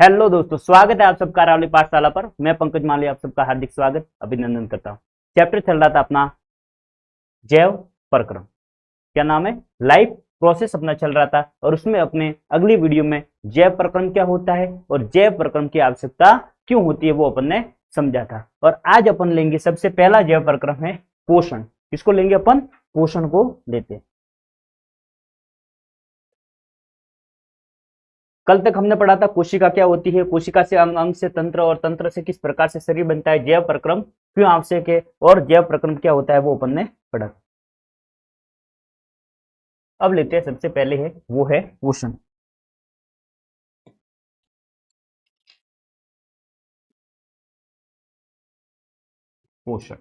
Hello दोस्तों, स्वागत है आप सबका अरावली पाठशाला पर। मैं पंकज माली आप सबका हार्दिक स्वागत अभिनंदन करता हूँ। चैप्टर चल रहा था अपना जैव प्रक्रम, क्या नाम है, लाइफ प्रोसेस अपना चल रहा था। और उसमें अपने अगली वीडियो में जैव प्रक्रम क्या होता है और जैव प्रक्रम की आवश्यकता क्यों होती है वो अपन ने समझा था। और आज अपन लेंगे सबसे पहला जैव प्रक्रम है पोषण। किसको लेंगे अपन? पोषण को लेते हैं। कल तक हमने पढ़ा था कोशिका क्या होती है, कोशिका से अंग, अंग से तंत्र और तंत्र से किस प्रकार से शरीर बनता है, जैव प्रक्रम क्यों आवश्यक है और जैव प्रक्रम क्या होता है वो अपन ने पढ़ा। अब लेते हैं सबसे पहले है वो है पोषण। पोषण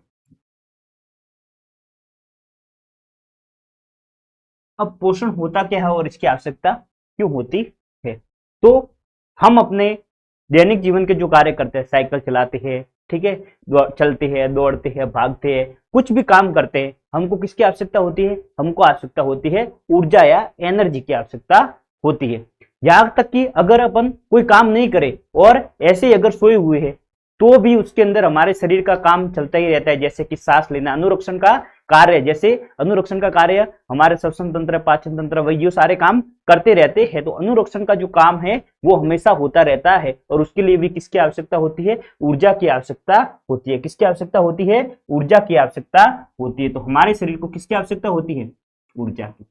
अब पोषण होता क्या है और इसकी आवश्यकता क्यों होती है। तो हम अपने दैनिक जीवन के जो कार्य करते हैं, साइकिल चलाते हैं, ठीक है, चलते हैं, दौड़ते हैं, भागते हैं, कुछ भी काम करते हैं, हमको किसकी आवश्यकता होती है? हमको आवश्यकता होती है ऊर्जा या एनर्जी की आवश्यकता होती है। यहां तक कि अगर अपन कोई काम नहीं करे और ऐसे ही अगर सोए हुए हैं तो भी उसके अंदर हमारे शरीर का काम चलता ही रहता है। जैसे कि सांस लेना, अनुरक्षण का कार्य, जैसे अनुरक्षण का कार्य हमारे श्वसन तंत्र, पाचन तंत्र, वही जो सारे काम करते रहते हैं। तो अनुरक्षण का जो काम है वो हमेशा होता रहता है और उसके लिए भी किसकी आवश्यकता होती है? ऊर्जा की आवश्यकता होती है। किसकी आवश्यकता होती है? ऊर्जा की आवश्यकता होती है। तो हमारे शरीर को किसकी आवश्यकता होती है? ऊर्जा की।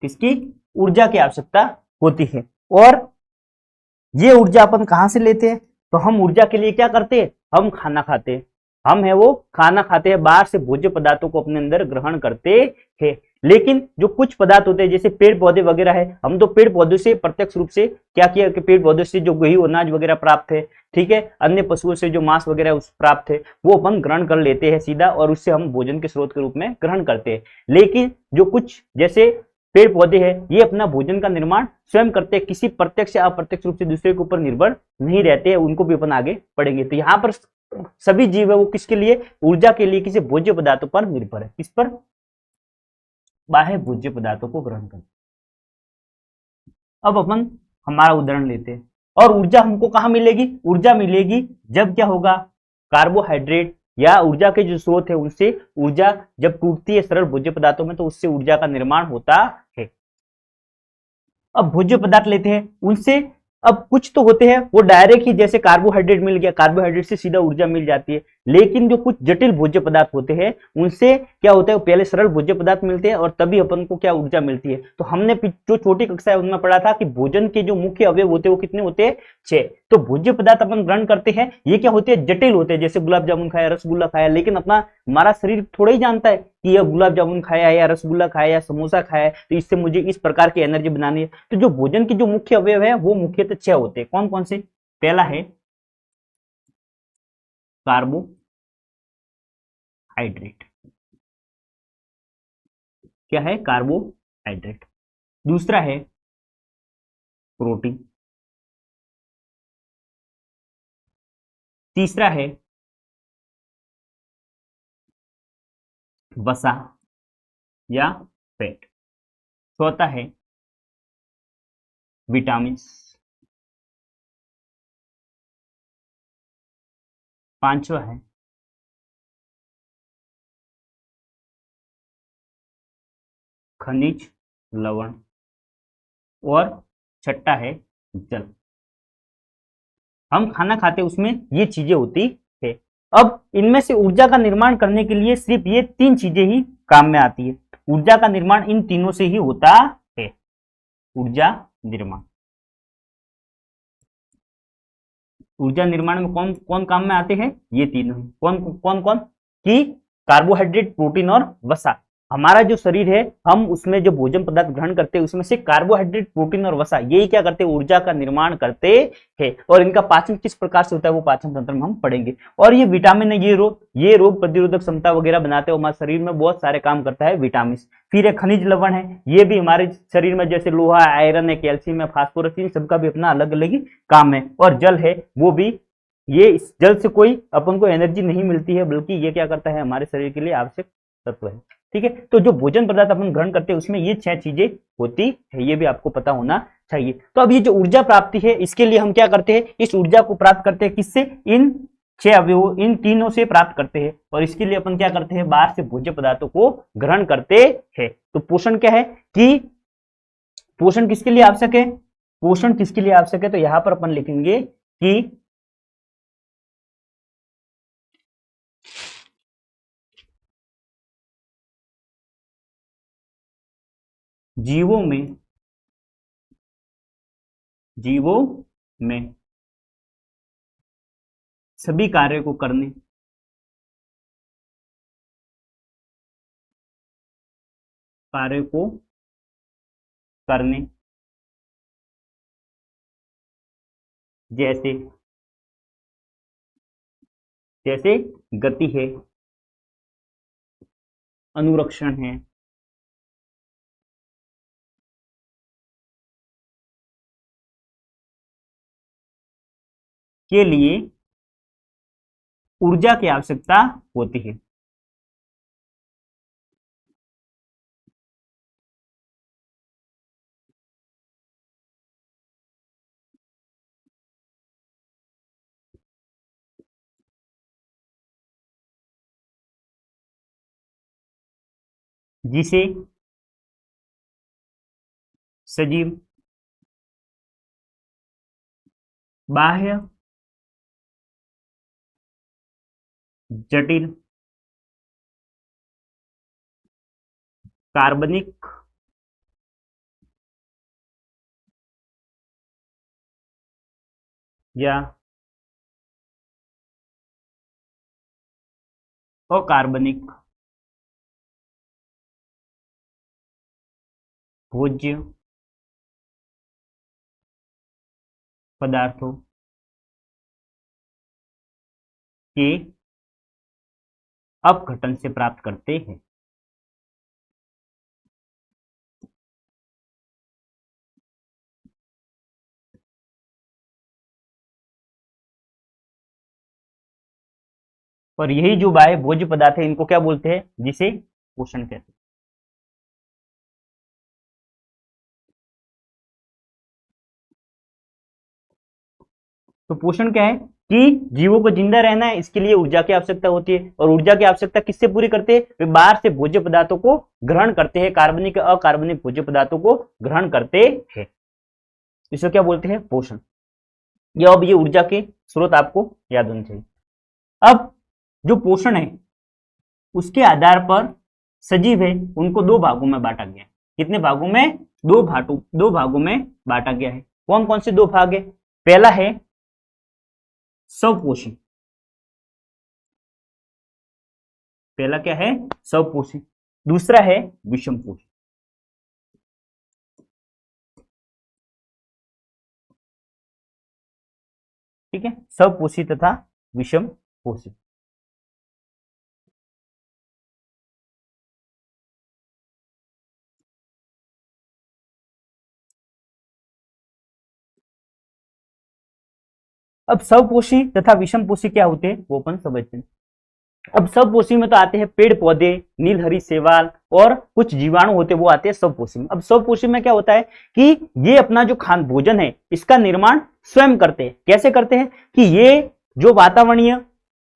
किसकी? ऊर्जा की आवश्यकता होती है। और ये ऊर्जा अपन कहां से लेते हैं? तो हम ऊर्जा के लिए क्या करते हैं? हम खाना खाते हैं। हम है वो खाना खाते हैं, बाहर से भोज्य पदार्थों को अपने अंदर ग्रहण करते हैं। लेकिन जो कुछ पदार्थ होते हैं जैसे पेड़ पौधे वगैरह है, हम तो पेड़ पौधों से प्रत्यक्ष रूप से क्या किया कि पेड़ पौधों से जो गेहूं अनाज वगैरह प्राप्त है, ठीक है, अन्य पशुओं से जो मांस वगैरह उस प्राप्त है वो अपन ग्रहण कर लेते हैं सीधा, और उससे हम भोजन के स्रोत के रूप में ग्रहण करते हैं। लेकिन जो कुछ जैसे पेड़ पौधे हैं ये अपना भोजन का निर्माण स्वयं करते हैं, किसी प्रत्यक्ष या अप्रत्यक्ष रूप से दूसरे के ऊपर निर्भर नहीं रहते हैं। उनको भी अपन आगे पढ़ेंगे। तो यहाँ पर सभी जीव है वो किसके लिए? ऊर्जा के लिए किसी भोज्य पदार्थों पर निर्भर है। किस पर? बाह्य भोज्य पदार्थों को ग्रहण कर। अब अपन हमारा उदाहरण लेते हैं। और ऊर्जा हमको कहां मिलेगी? ऊर्जा मिलेगी जब क्या होगा, कार्बोहाइड्रेट या ऊर्जा के जो स्रोत है उनसे ऊर्जा जब टूटती है सरल भोज्य पदार्थों में तो उससे ऊर्जा का निर्माण होता है। अब भोज्य पदार्थ लेते हैं उनसे, अब कुछ तो होते हैं वो डायरेक्ट ही, जैसे कार्बोहाइड्रेट मिल गया, कार्बोहाइड्रेट से सीधा ऊर्जा मिल जाती है। लेकिन जो कुछ जटिल भोज्य पदार्थ होते हैं उनसे क्या होता है, पहले सरल भोज्य पदार्थ मिलते हैं और तभी अपन को क्या ऊर्जा मिलती है। तो हमने जो छोटी कक्षा है उनमें पढ़ा था कि भोजन के जो मुख्य अवयव होते हैं वो कितने होते हैं? 6। तो भोज्य पदार्थ अपन ग्रहण करते हैं, ये क्या होते हैं? जटिल होते हैं। जैसे गुलाब जामुन खाया, रसगुल्ला खाया, लेकिन अपना हमारा शरीर थोड़ा ही जानता है कि यह गुलाब जामुन खाया या रसगुल्ला खाया या समोसा खाया तो इससे मुझे इस प्रकार की एनर्जी बनानी है। तो जो भोजन के जो मुख्य अवयव है वो मुख्यतः 6 होते हैं। कौन कौन से? पहला है कार्बोहाइड्रेट। क्या है? कार्बोहाइड्रेट। दूसरा है प्रोटीन। तीसरा है वसा या फैट। चौथा है विटामिन। पांचवा है खनिज लवण और छठा है जल। हम खाना खाते उसमें ये चीजें होती है। अब इनमें से ऊर्जा का निर्माण करने के लिए सिर्फ ये 3 चीजें ही काम में आती है। ऊर्जा का निर्माण इन तीनों से ही होता है। ऊर्जा निर्माण, ऊर्जा निर्माण में कौन कौन काम में आते हैं? ये तीनों। कौन कौन कौन? कि कार्बोहाइड्रेट, प्रोटीन और वसा। हमारा जो शरीर है हम उसमें जो भोजन पदार्थ ग्रहण करते हैं उसमें से कार्बोहाइड्रेट, प्रोटीन और वसा यही क्या करते हैं? ऊर्जा का निर्माण करते हैं। और इनका पाचन किस प्रकार से होता है वो पाचन तंत्र में हम पढ़ेंगे। और ये विटामिन है, ये रोग प्रतिरोधक क्षमता वगैरह बनाते हैं, हमारे शरीर में बहुत सारे काम करता है विटामिन। फिर एक खनिज लवण है, ये भी हमारे शरीर में जैसे लोहा, आयरन है, कैल्शियम है, फास्फोरस, इन सबका भी अपना अलग अलग ही काम है। और जल है, वो भी, ये इस जल से कोई अपन को एनर्जी नहीं मिलती है बल्कि ये क्या करता है? हमारे शरीर के लिए आवश्यक तत्व है। ठीक है, तो जो भोजन पदार्थ अपन ग्रहण करते हैं उसमें ये 6 चीजें होती है, ये भी आपको पता होना चाहिए। तो अब ये जो ऊर्जा प्राप्ति है इसके लिए हम क्या करते हैं, इस ऊर्जा को प्राप्त करते हैं किससे, इन 6 अवयवों, इन तीनों से प्राप्त करते हैं। और इसके लिए अपन क्या करते हैं, बाहर से भोज्य पदार्थों को ग्रहण करते हैं। तो पोषण क्या है कि पोषण किसके लिए आवश्यक है, पोषण किसके लिए आवश्यक है, तो यहां पर अपन लिखेंगे कि जीवों में सभी कार्य को करने, कार्य को करने जैसे जैसे गति है, अनुरक्षण है, के लिए ऊर्जा की आवश्यकता होती है। जिसे सजीव, बाह्य, जटिल, कार्बनिक, या अकार्बनिक भोज्य पदार्थों के अपघटन से प्राप्त करते हैं। और यही जो बाह्य भोज्य पदार्थ है इनको क्या बोलते हैं, जिसे पोषण कहते हैं। तो पोषण क्या है कि जीवों को जिंदा रहना है, इसके लिए ऊर्जा की आवश्यकता होती है। और ऊर्जा की आवश्यकता किससे पूरी करते हैं, वे बाहर से भोज्य पदार्थों को ग्रहण करते हैं, कार्बनिक अकार्बनिक भोज्य पदार्थों को ग्रहण करते हैं। इसे क्या बोलते हैं, पोषण। ये अब ये ऊर्जा के स्रोत आपको याद होने चाहिए। अब जो पोषण है उसके आधार पर सजीव है उनको 2 भागों में बांटा गया है। कितने भागों में, 2 भागों में बांटा गया है। कौन कौन से 2 भाग है, पहला है स्वपोषी, पहला क्या है, स्वपोषी। दूसरा है विषमपोषी। ठीक है, स्वपोषी तथा विषमपोषी। अब स्वपोषी तथा विषमपोषी क्या होते हैं वो अपन समझते हैं। अब स्वपोषी में तो आते हैं पेड़ पौधे, नीलहरी शैवाल और कुछ जीवाणु होते हैं, वो आते हैं स्वपोषी में। अब स्वपोषी में क्या होता है कि ये अपना जो खान भोजन है इसका निर्माण स्वयं करते हैं। कैसे करते हैं कि ये जो वातावरणीय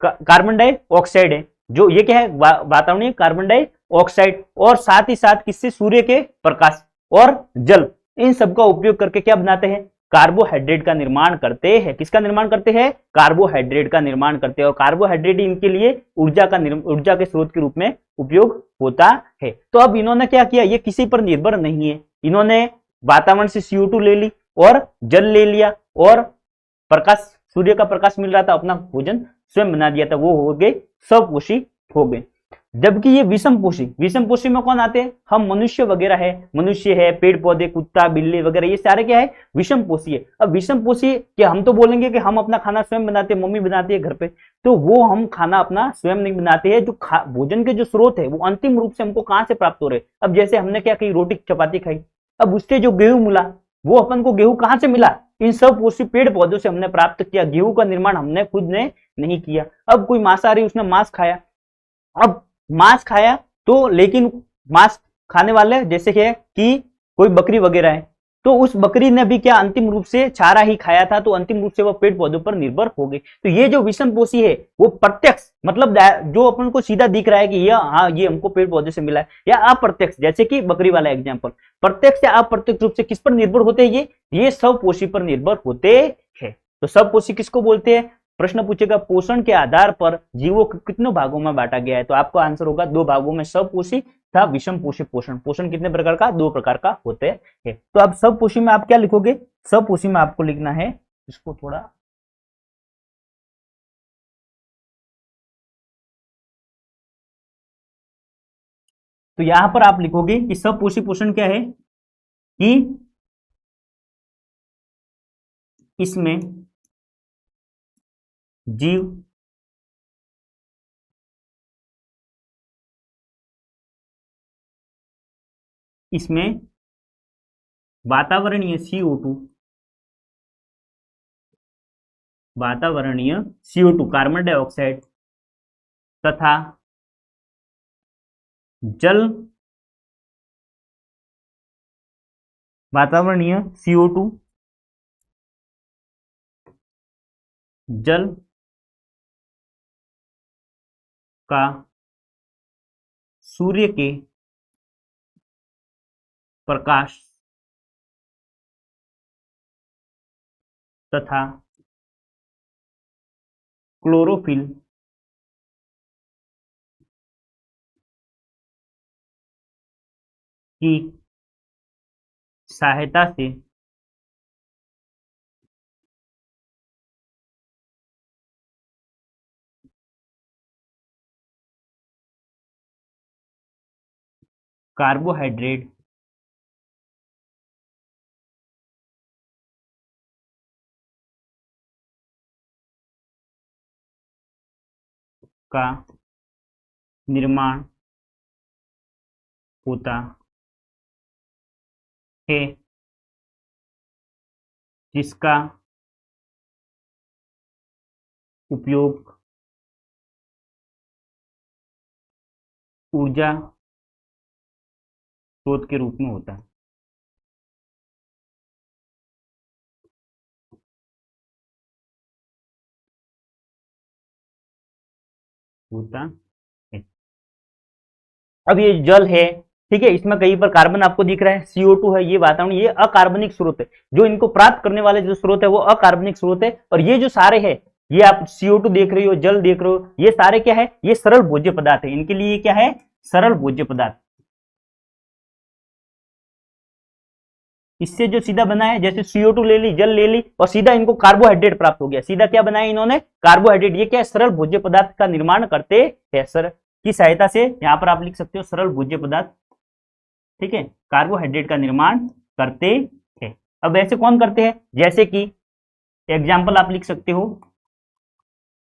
कार्बन डाइऑक्साइड है, जो ये क्या है, वातावरणीय कार्बन डाइऑक्साइड, और साथ ही साथ किससे, सूर्य के प्रकाश और जल, इन सबका उपयोग करके क्या बनाते हैं, कार्बोहाइड्रेट का निर्माण करते हैं। किसका निर्माण करते हैं, कार्बोहाइड्रेट का निर्माण करते हैं। और कार्बोहाइड्रेट इनके लिए ऊर्जा के स्रोत के रूप में उपयोग होता है। तो अब इन्होंने क्या किया, ये किसी पर निर्भर नहीं है, इन्होंने वातावरण से CO2 ले ली और जल ले लिया और प्रकाश, सूर्य का प्रकाश मिल रहा था, अपना भोजन स्वयं बना दिया था, वो हो गए स्वपोषी हो गए। जबकि ये विषमपोषी में कौन आते हैं, हम मनुष्य वगैरह है, पेड़ पौधे, कुत्ता बिल्ली वगैरह, ये सारे क्या है, विषमपोषी है। अब विषमपोषी क्या, हम तो बोलेंगे कि हम अपना खाना स्वयं बनाते हैं, मम्मी बनाती है घर पे, तो वो हम खाना अपना स्वयं नहीं बनाते हैं। जो भोजन के जो स्रोत है वो अंतिम रूप से हमको कहाँ से प्राप्त हो रहे हैं। अब जैसे हमने क्या कही, रोटी चपाती खाई, अब उससे जो गेहूं मिला, वो अपन को गेहूं कहाँ से मिला, इन सब पोषी पेड़ पौधों से हमने प्राप्त किया। गेहूं का निर्माण हमने खुद ने नहीं किया। अब कोई मांसाहारी, उसने मांस खाया, अब मांस खाया तो लेकिन मांस खाने वाले जैसे कि कोई बकरी वगैरह है, तो उस बकरी ने भी क्या अंतिम रूप से चारा ही खाया था, तो अंतिम रूप से वह पेड़ पौधों पर निर्भर हो गई। तो ये जो विषम पोषी है वो प्रत्यक्ष मतलब जो अपन को सीधा दिख रहा है कि ये हाँ ये हमको पेड़ पौधे से मिला है, या अप्रत्यक्ष जैसे कि बकरी वाला एग्जाम्पल, प्रत्यक्ष या अप्रत्यक्ष रूप से किस पर निर्भर होते हैं, ये स्वपोषी पर निर्भर होते हैं। तो स्वपोषी किसको बोलते हैं? प्रश्न पूछेगा पोषण के आधार पर जीवों को कितने भागों में बांटा गया है, तो आपका आंसर होगा 2 भागों में, स्वपोषी तथा विषम पोषी पोषण। पोषण कितने प्रकार का? 2 प्रकार का होते हैं। तो अब स्वपोषी में आप क्या लिखोगे? स्वपोषी में आपको लिखना है, इसको थोड़ा तो यहां पर आप लिखोगे कि स्वपोषी पोषण क्या है कि इसमें जीव इसमें वातावरणीय CO2 कार्बन डाइऑक्साइड तथा जल वातावरणीय CO2 जल का सूर्य के प्रकाश तथा क्लोरोफिल की सहायता से कार्बोहाइड्रेट का निर्माण होता है, जिसका उपयोग ऊर्जा स्रोत के रूप में होता है। अब ये जल है, ठीक है, इसमें कहीं पर कार्बन आपको दिख रहा है, CO2 है, ये वातावरण, ये अकार्बनिक स्रोत है, जो इनको प्राप्त करने वाले जो स्रोत है वो अकार्बनिक स्रोत है। और ये जो सारे है, ये आप CO2 देख रहे हो, जल देख रहे हो, ये सारे क्या है? ये सरल भोज्य पदार्थ है, इनके लिए क्या है? सरल भोज्य पदार्थ। इससे जो सीधा बना है, जैसे CO2 ले ली, जल ले ली, और सीधा इनको कार्बोहाइड्रेट प्राप्त हो गया, सीधा क्या बनाया इन्होंने? कार्बोहाइड्रेट। ये क्या है? सरल भोज्य पदार्थ का निर्माण करते हैं, सर की सहायता से। यहां पर आप लिख सकते हो सरल भोज्य पदार्थ, ठीक है, कार्बोहाइड्रेट का निर्माण करते हैं। अब ऐसे कौन करते हैं? जैसे कि एग्जाम्पल आप लिख सकते हो,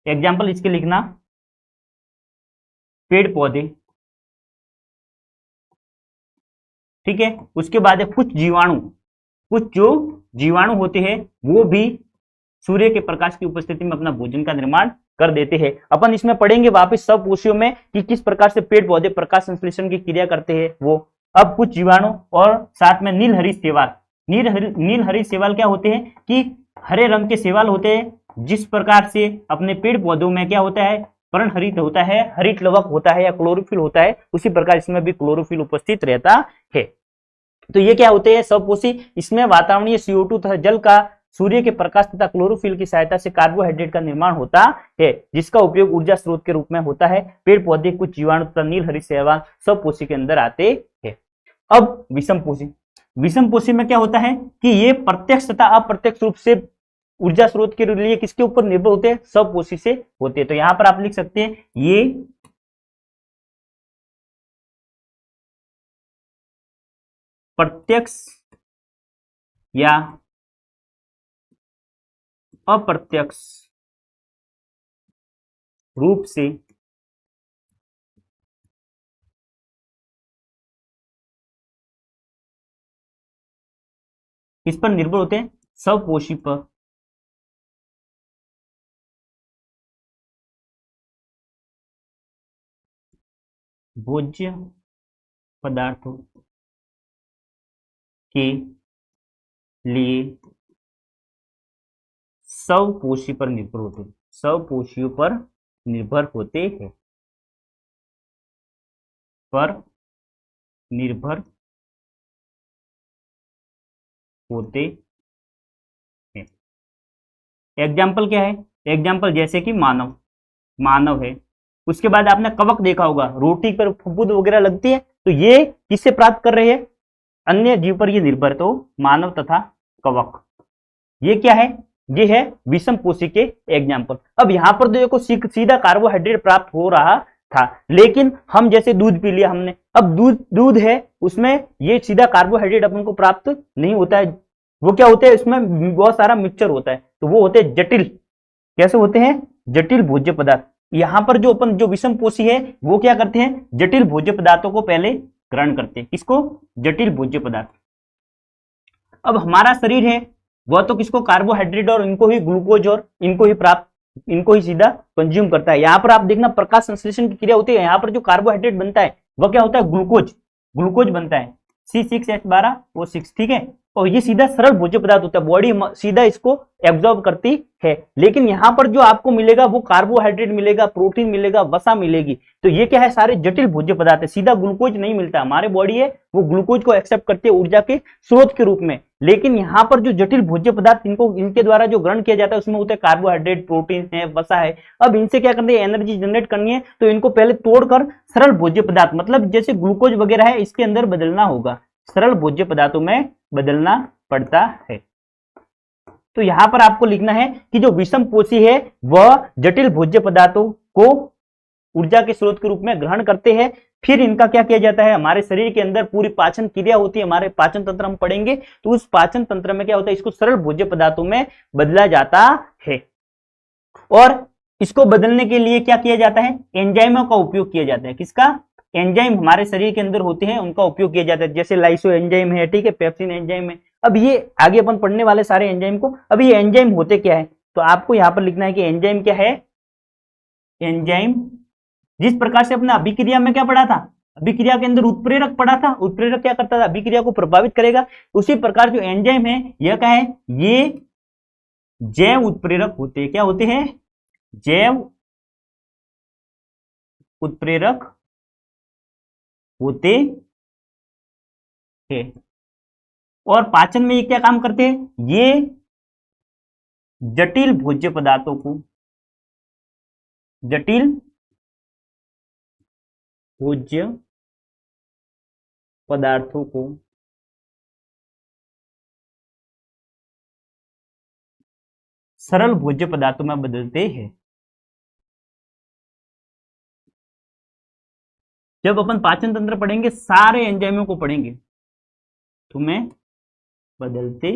एग्जाम्पल इसके लिखना, पेड़ पौधे, ठीक है, उसके बाद है कुछ जीवाणु, कुछ जो जीवाणु होते हैं वो भी सूर्य के प्रकाश की उपस्थिति में अपना भोजन का निर्माण कर देते हैं। अपन इसमें पढ़ेंगे वापस सब पोषियों में कि किस प्रकार से पेड़ पौधे प्रकाश संश्लेषण की क्रिया करते हैं वो। अब कुछ जीवाणु और साथ में नीलहरित शैवाल। नीलहरित शैवाल क्या होते हैं कि हरे रंग के शैवाल होते हैं, जिस प्रकार से अपने पेड़ पौधों में क्या होता है? पर्णहरित होता है, हरित लवक होता है या क्लोरोफिल होता है, उसी प्रकार इसमें भी क्लोरोफिल उपस्थित रहता है। तो ये क्या होते हैं? स्वपोषी। इसमें वातावरणीय CO2 तथा जल का सूर्य के प्रकाश तथा क्लोरोफिल की सहायता से कार्बोहाइड्रेट का निर्माण होता है, जिसका उपयोग ऊर्जा स्रोत के रूप में होता है। पेड़ पौधे, कुछ जीवाणु तथा नीलहरित शैवाल स्वपोषी के अंदर आते हैं। अब विषम पोषी। विषम पोषी में क्या होता है कि ये प्रत्यक्ष तथा अप्रत्यक्ष रूप से ऊर्जा स्रोत के लिए किसके ऊपर निर्भर होते हैं? स्वपोषी से होते हैं। तो यहां पर आप लिख सकते हैं ये प्रत्यक्ष या अप्रत्यक्ष रूप से किस पर निर्भर होते हैं? स्वपोषी पर। भोज्य पदार्थों के लिए स्वपोषी पर निर्भर होते हैं, स्वपोषियों पर निर्भर होते हैं, पर निर्भर होते हैं। एग्जाम्पल क्या है? एग्जाम्पल जैसे कि मानव, मानव है। उसके बाद आपने कवक देखा होगा, रोटी पर फफूंद वगैरह लगती है, तो ये किससे प्राप्त कर रहे हैं? अन्य जीव पर ये निर्भर, तो मानव तथा कवक। ये क्या है? ये है विषम पोषी के एग्जाम्पल। अब यहां पर देखो सीधा कार्बोहाइड्रेट प्राप्त हो रहा था, लेकिन हम जैसे दूध पी लिया हमने, अब दूध है, उसमें ये सीधा कार्बोहाइड्रेट अपन को प्राप्त नहीं होता है। वो क्या होते हैं? इसमें बहुत सारा मिक्सचर होता है, तो वो होते हैं जटिल। कैसे होते हैं? जटिल भोज्य पदार्थ। यहां पर जो अपन जो विषम पोषी है वो क्या करते हैं? जटिल भोज्य पदार्थों को पहले ग्रहण करते हैं। किसको? जटिल भोज्य पदार्थ। अब हमारा शरीर है वह तो किसको? कार्बोहाइड्रेट और इनको ही ग्लूकोज और इनको ही सीधा कंज्यूम करता है। यहाँ पर आप देखना प्रकाश संश्लेषण की क्रिया होती है, यहाँ पर जो कार्बोहाइड्रेट बनता है वह क्या होता है? ग्लूकोज बनता है, C6H12O6, ठीक है। और ये सीधा सरल भोज्य पदार्थ होता है, बॉडी सीधा इसको एब्जॉर्ब करती है। लेकिन यहाँ पर जो आपको मिलेगा वो कार्बोहाइड्रेट मिलेगा, प्रोटीन मिलेगा, वसा मिलेगी। तो ये क्या है? सारे जटिल भोज्य पदार्थ है, सीधा ग्लूकोज नहीं मिलता। हमारे बॉडी है वो ग्लूकोज को एक्सेप्ट करती है ऊर्जा के स्रोत के रूप में, लेकिन यहाँ पर जो जटिल भोज्य पदार्थ इनके द्वारा जो ग्रहण किया जाता है उसमें होते हैं कार्बोहाइड्रेट, प्रोटीन है, वसा है। अब इनसे क्या करते हैं? एनर्जी जनरेट करनी है, तो इनको पहले तोड़कर सरल भोज्य पदार्थ, मतलब जैसे ग्लूकोज वगैरह है, इसके अंदर बदलना होगा, सरल भोज्य पदार्थों में बदलना पड़ता है। तो यहां पर आपको लिखना है कि जो विषम पोषी है वह जटिल भोज्य पदार्थों को ऊर्जा के स्रोत के रूप में ग्रहण करते हैं। फिर इनका क्या किया जाता है? हमारे शरीर के अंदर पूरी पाचन क्रिया होती है, हमारे पाचन तंत्र हम पढ़ेंगे, तो उस पाचन तंत्र में क्या होता है? इसको सरल भोज्य पदार्थों में बदला जाता है। और इसको बदलने के लिए क्या किया जाता है? एंजाइमों का उपयोग किया जाता है। किसका? एंजाइम हमारे शरीर के अंदर होते हैं, उनका उपयोग किया जाता है, जैसे लाइसो एंजाइम है, ठीक है, पेप्सिन एंजाइम है। अब ये आगे अपन पढ़ने वाले सारे एंजाइम को, अब ये एंजाइम होते क्या है? तो आपको यहां पर लिखना है कि एंजाइम क्या है? एंजाइम जिस प्रकार से अपना अभिक्रिया में क्या पढ़ा था? अभिक्रिया के अंदर उत्प्रेरक पढ़ा था, उत्प्रेरक क्या करता था? अभिक्रिया को प्रभावित करेगा। उसी प्रकार जो एंजाइम है यह क्या है? ये जैव उत्प्रेरक होते हैं। क्या होते हैं? जैव उत्प्रेरक होते हैं। और पाचन में ये क्या काम करते हैं? ये जटिल भोज्य पदार्थों को, जटिल भोज्य पदार्थों को सरल भोज्य पदार्थों में बदलते हैं। जब अपन पाचन तंत्र पढ़ेंगे, सारे एंजाइमों को पढ़ेंगे, तो मैं बदलते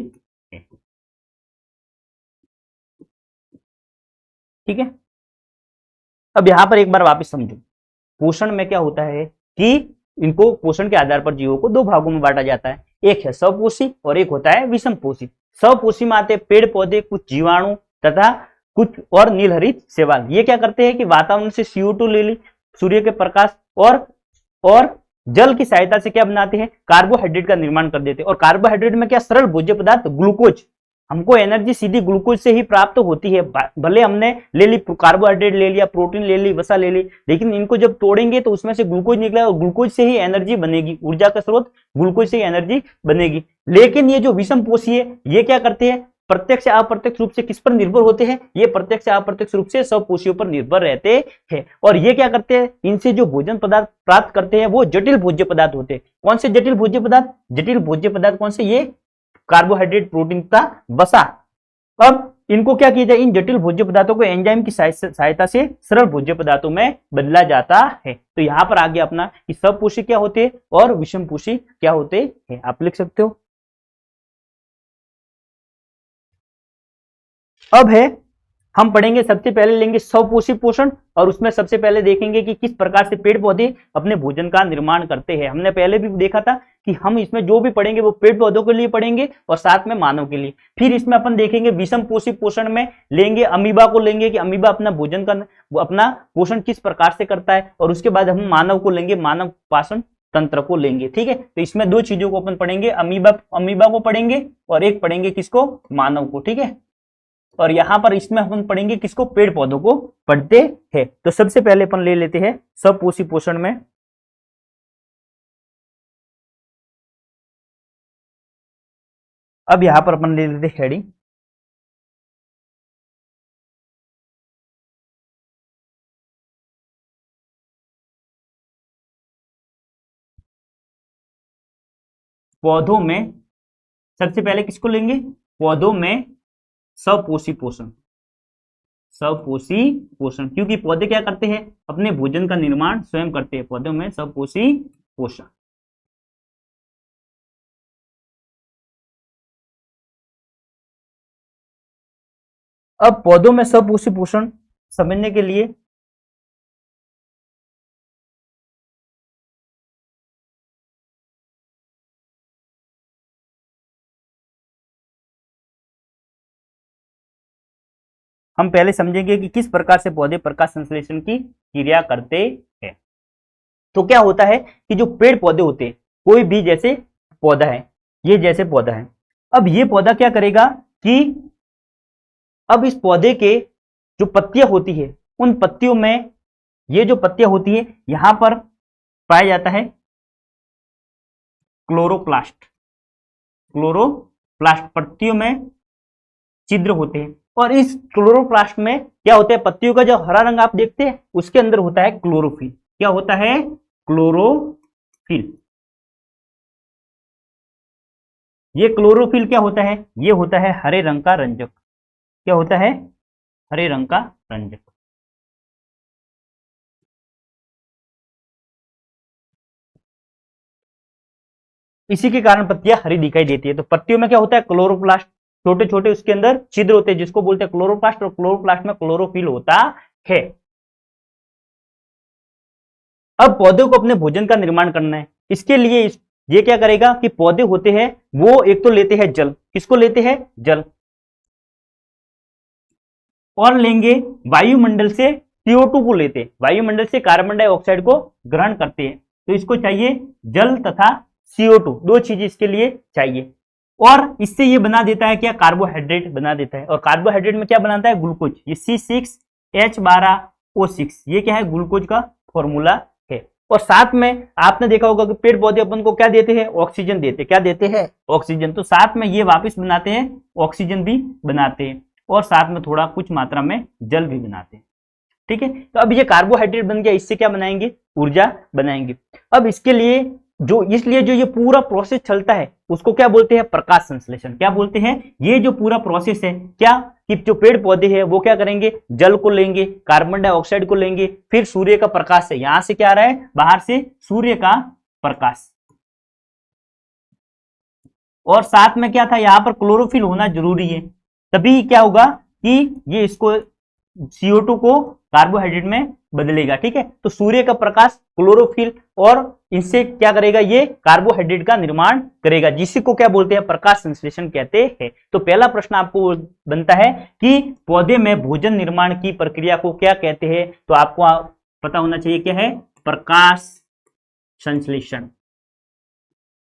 हैं। ठीक है। अब यहां पर एक बार वापस समझो, पोषण में क्या होता है कि इनको पोषण के आधार पर जीवों को दो भागों में बांटा जाता है, एक है स्वपोषी और एक होता है विषम पोषी। स्वपोषी में आते पेड़ पौधे, कुछ जीवाणु तथा कुछ और नीलहरित शैवाल। ये क्या करते हैं कि वातावरण से CO2 ले ली, सूर्य के प्रकाश और जल की सहायता से क्या बनाते हैं? कार्बोहाइड्रेट का निर्माण कर देते हैं। और कार्बोहाइड्रेट में क्या? सरल भोज्य पदार्थ ग्लूकोज। हमको एनर्जी सीधी ग्लूकोज से ही प्राप्त होती है। भले हमने ले ली कार्बोहाइड्रेट ले लिया, प्रोटीन ले ली, वसा ले ली, लेकिन इनको जब तोड़ेंगे तो उसमें से ग्लूकोज निकला और ग्लूकोज से ही एनर्जी बनेगी। ऊर्जा का स्रोत ग्लूकोज से ही एनर्जी बनेगी। लेकिन ये जो विषम पोषी है ये क्या करते हैं? प्रत्यक्ष अप्रत्यक्ष रूप से किस पर निर्भर होते हैं? ये प्रत्यक्ष अप्रत्यक्ष रूप से स्वपोषियों पर निर्भर रहते हैं। और ये क्या करते हैं? इनसे जो भोजन पदार्थ प्राप्त करते हैं वो जटिल भोज्य पदार्थ होते हैं। कौन से जटिल भोज्य पदार्थ? जटिल भोज्य पदार्थ कौन से? ये कार्बोहाइड्रेट, प्रोटीन का वसा। अब इनको क्या किया जाए? इन जटिल भोज्य पदार्थों को एंजाइम की सहायता से सरल भोज्य पदार्थों में बदला जाता है। तो यहां पर आ गया अपना कि स्वपोषी क्या होते हैं और विषम पोषी क्या होते हैं, आप लिख सकते हो। अब है हम पढ़ेंगे, सबसे पहले लेंगे स्वपोषी पोषण, और उसमें सबसे पहले देखेंगे कि किस प्रकार से पेड़ पौधे अपने भोजन का निर्माण करते हैं। हमने पहले भी देखा था कि हम इसमें जो भी पढ़ेंगे वो पेड़ पौधों के लिए पढ़ेंगे और साथ में मानव के लिए। फिर इसमें अपन देखेंगे विषम पोषी पोषण में लेंगे अमीबा को लेंगे कि अमीबा अपना भोजन का वो अपना पोषण किस प्रकार से करता है, और उसके बाद हम मानव को लेंगे, मानव पाचन तंत्र को लेंगे। ठीक है, तो इसमें दो चीजों को अपन पढ़ेंगे, अमीबा को पढ़ेंगे और एक पढ़ेंगे किसको, मानव को। ठीक है, और यहां पर इसमें अपन पढ़ेंगे किसको, पेड़ पौधों को पढ़ते हैं। तो सबसे पहले अपन ले लेते हैं सपोषी पोषण में। अब यहां पर अपन ले लेते हैं हेडिंग, पौधों में सबसे पहले किसको लेंगे, पौधों में सपोषी पोषण। सपोषी पोषण, क्योंकि पौधे क्या करते हैं, अपने भोजन का निर्माण स्वयं करते हैं। पौधों में सपोषी पोषण। अब पौधों में सपोषी पोषण समझने के लिए हम पहले समझेंगे कि किस प्रकार से पौधे प्रकाश संश्लेषण की क्रिया करते हैं। तो क्या होता है कि जो पेड़ पौधे होते हैं, कोई भी जैसे पौधा है, ये जैसे पौधा है, अब ये पौधा क्या करेगा कि अब इस पौधे के जो पत्तियां होती है, उन पत्तियों में, ये जो पत्तियां होती है, यहां पर पाया जाता है क्लोरोप्लास्ट। क्लोरोप्लास्ट, पत्तियों में छिद्र होते हैं, और इस क्लोरोप्लास्ट में क्या होता है, पत्तियों का जो हरा रंग आप देखते हैं, उसके अंदर होता है क्लोरोफिल। क्या होता है, क्लोरोफिल। ये क्लोरोफिल क्या होता है, ये होता है हरे रंग का रंजक। क्या होता है, हरे रंग का रंजक। इसी के कारण पत्तियां हरी दिखाई देती है। तो पत्तियों में क्या होता है, क्लोरोप्लास्ट, छोटे छोटे उसके अंदर छिद्र होते हैं, जिसको बोलते हैं क्लोरोप्लास्ट, और क्लोरोप्लास्ट में क्लोरोफिल होता है। अब पौधों को अपने भोजन का निर्माण करना है, इसके लिए ये क्या करेगा कि पौधे होते हैं वो एक तो लेते हैं जल, किसको लेते हैं, जल, और लेंगे वायुमंडल से CO2 को लेते हैं, वायुमंडल से कार्बन डाइऑक्साइड को ग्रहण करते हैं। तो इसको चाहिए जल तथा CO2, दो चीज इसके लिए चाहिए, और इससे ये बना देता है क्या, कार्बोहाइड्रेट बना देता है। और कार्बोहाइड्रेट में क्या बनाता है, ग्लूकोज। ये C6H12O6, ये क्या है, ग्लूकोज का फॉर्मूला है। और साथ में आपने देखा होगा कि पेड़ पौधे अपन को क्या देते हैं, ऑक्सीजन देते, क्या देते हैं, ऑक्सीजन। तो साथ में ये वापस बनाते हैं, ऑक्सीजन भी बनाते हैं, और साथ में थोड़ा कुछ मात्रा में जल भी बनाते हैं। ठीक है, तो अब ये कार्बोहाइड्रेट बन गया, इससे क्या बनाएंगे, ऊर्जा बनाएंगे। अब इसके लिए इसलिए जो ये पूरा प्रोसेस चलता है उसको क्या बोलते हैं, प्रकाश संश्लेषण। क्या बोलते हैं, ये जो पूरा प्रोसेस है, क्या कि जो पेड़ पौधे हैं वो क्या करेंगे, जल को लेंगे, कार्बन डाइऑक्साइड को लेंगे, फिर सूर्य का प्रकाश है, यहां से क्या आ रहा है, बाहर से सूर्य का प्रकाश, और साथ में क्या था, यहां पर क्लोरोफिल होना जरूरी है, तभी क्या होगा कि ये इसको CO2 को कार्बोहाइड्रेट में बदलेगा। ठीक है, तो सूर्य का प्रकाश, क्लोरोफिल, और इनसे क्या करेगा, ये कार्बोहाइड्रेट का निर्माण करेगा, जिसी को क्या बोलते हैं, प्रकाश संश्लेषण कहते हैं। तो पहला प्रश्न आपको बनता है कि पौधे में भोजन निर्माण की प्रक्रिया को क्या कहते हैं, तो आपको पता होना चाहिए क्या है, प्रकाश संश्लेषण।